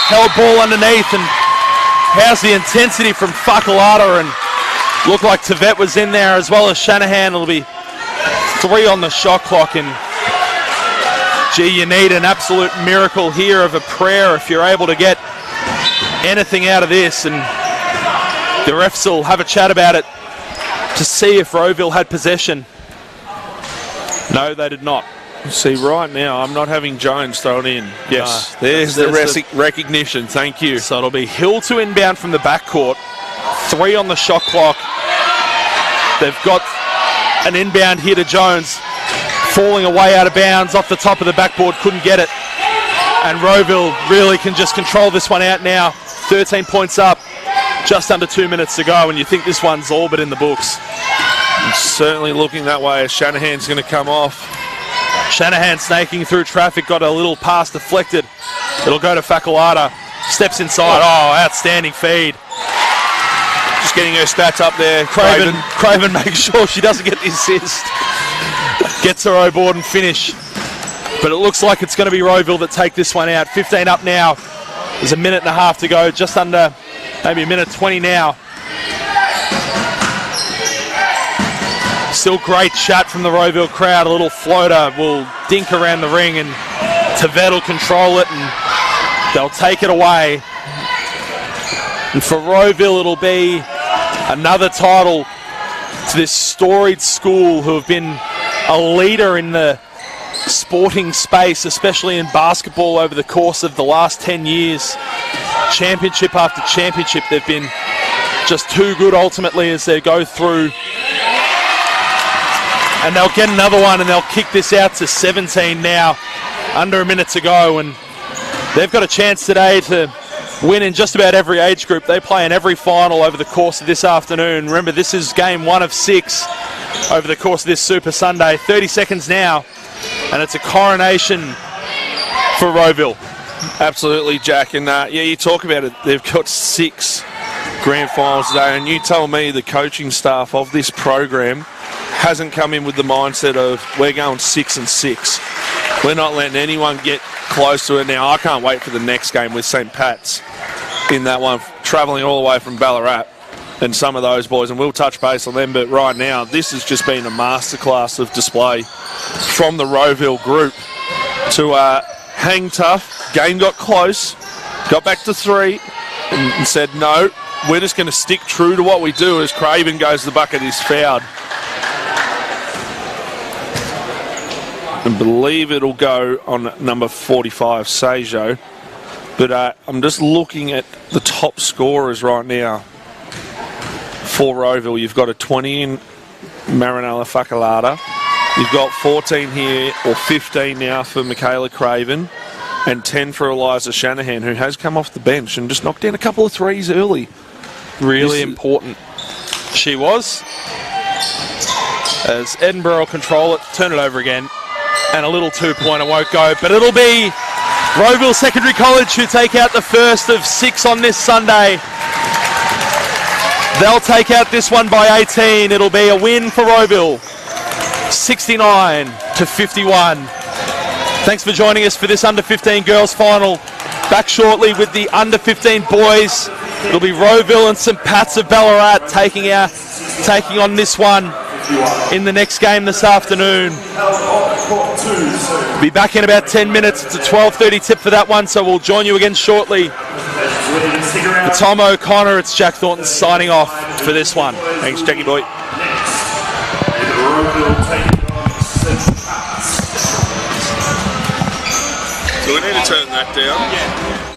Held ball underneath, and how's the intensity from Fakalata, and looked like Tavette was in there as well as Shanahan. It'll be 3 on the shot clock, and gee, you need an absolute miracle here of a prayer if you're able to get anything out of this, and the refs will have a chat about it to see if Rowville had possession. No, they did not. See, right now, I'm not having Jones thrown in. Yes, there's the recognition. Thank you. So it'll be Hill to inbound from the backcourt. 3 on the shot clock. They've got an inbound here to Jones. Falling away out of bounds off the top of the backboard. Couldn't get it. And Rowville really can just control this one out now. 13 points up. Just under 2 minutes to go. And you think this one's all but in the books. It's certainly looking that way as Shanahan's going to come off. Shanahan snaking through traffic, got a little pass deflected. It'll go to Fakalata. Steps inside. Oh, outstanding feed. Just getting her stats up there. Craven makes sure she doesn't get the assist. Gets her O board and finish. But it looks like it's going to be Rowville that take this one out. 15 up now. There's a minute and a half to go. Just under maybe a minute 20 now. Still great chat from the Rowville crowd. A little floater will dink around the ring and Tavette will control it and they'll take it away. And for Rowville, it'll be another title to this storied school who have been a leader in the sporting space, especially in basketball over the course of the last 10 years. Championship after championship, they've been just too good ultimately as they go through. And they'll get another one and they'll kick this out to 17 now, under a minute to go. And they've got a chance today to win in just about every age group. They play in every final over the course of this afternoon. Remember, this is game 1 of 6 over the course of this Super Sunday. 30 seconds now, and it's a coronation for Rowville. Absolutely, Jack. And yeah, you talk about it. They've got 6 grand finals today, and you tell me the coaching staff of this program hasn't come in with the mindset of we're going 6-6. We're not letting anyone get close to it. Now, I can't wait for the next game with St. Pat's in that one, travelling all the way from Ballarat, and some of those boys, and we'll touch base on them. But right now, this has just been a masterclass of display from the Rowville group to hang tough. Game got close, got back to 3, and said, no, we're just going to stick true to what we do as Craven goes to the bucket, is fouled. And believe it'll go on number 45, Sejo. But I'm just looking at the top scorers right now for Rowville. You've got a 20 in Marinella Fakalata. You've got 14 here, or 15 now for Michaela Craven, and 10 for Eliza Shanahan, who has come off the bench and just knocked down a couple of threes early. Really important. She was. As Edinburgh will control it, turn it over again. And a little 2-pointer won't go, but it'll be Rowville Secondary College who take out the first of 6 on this Sunday. They'll take out this one by 18. It'll be a win for Rowville, 69-51. Thanks for joining us for this under-15 girls final. Back shortly with the under-15 boys. It'll be Rowville and St. Pat's of Ballarat taking on this one in the next game this afternoon. Be back in about 10 minutes. It's a 12:30 tip for that one, so we'll join you again shortly. For Tom O'Connor, it's Jack Thornton signing off for this one. Thanks, Jackie boy. So we need to turn that down.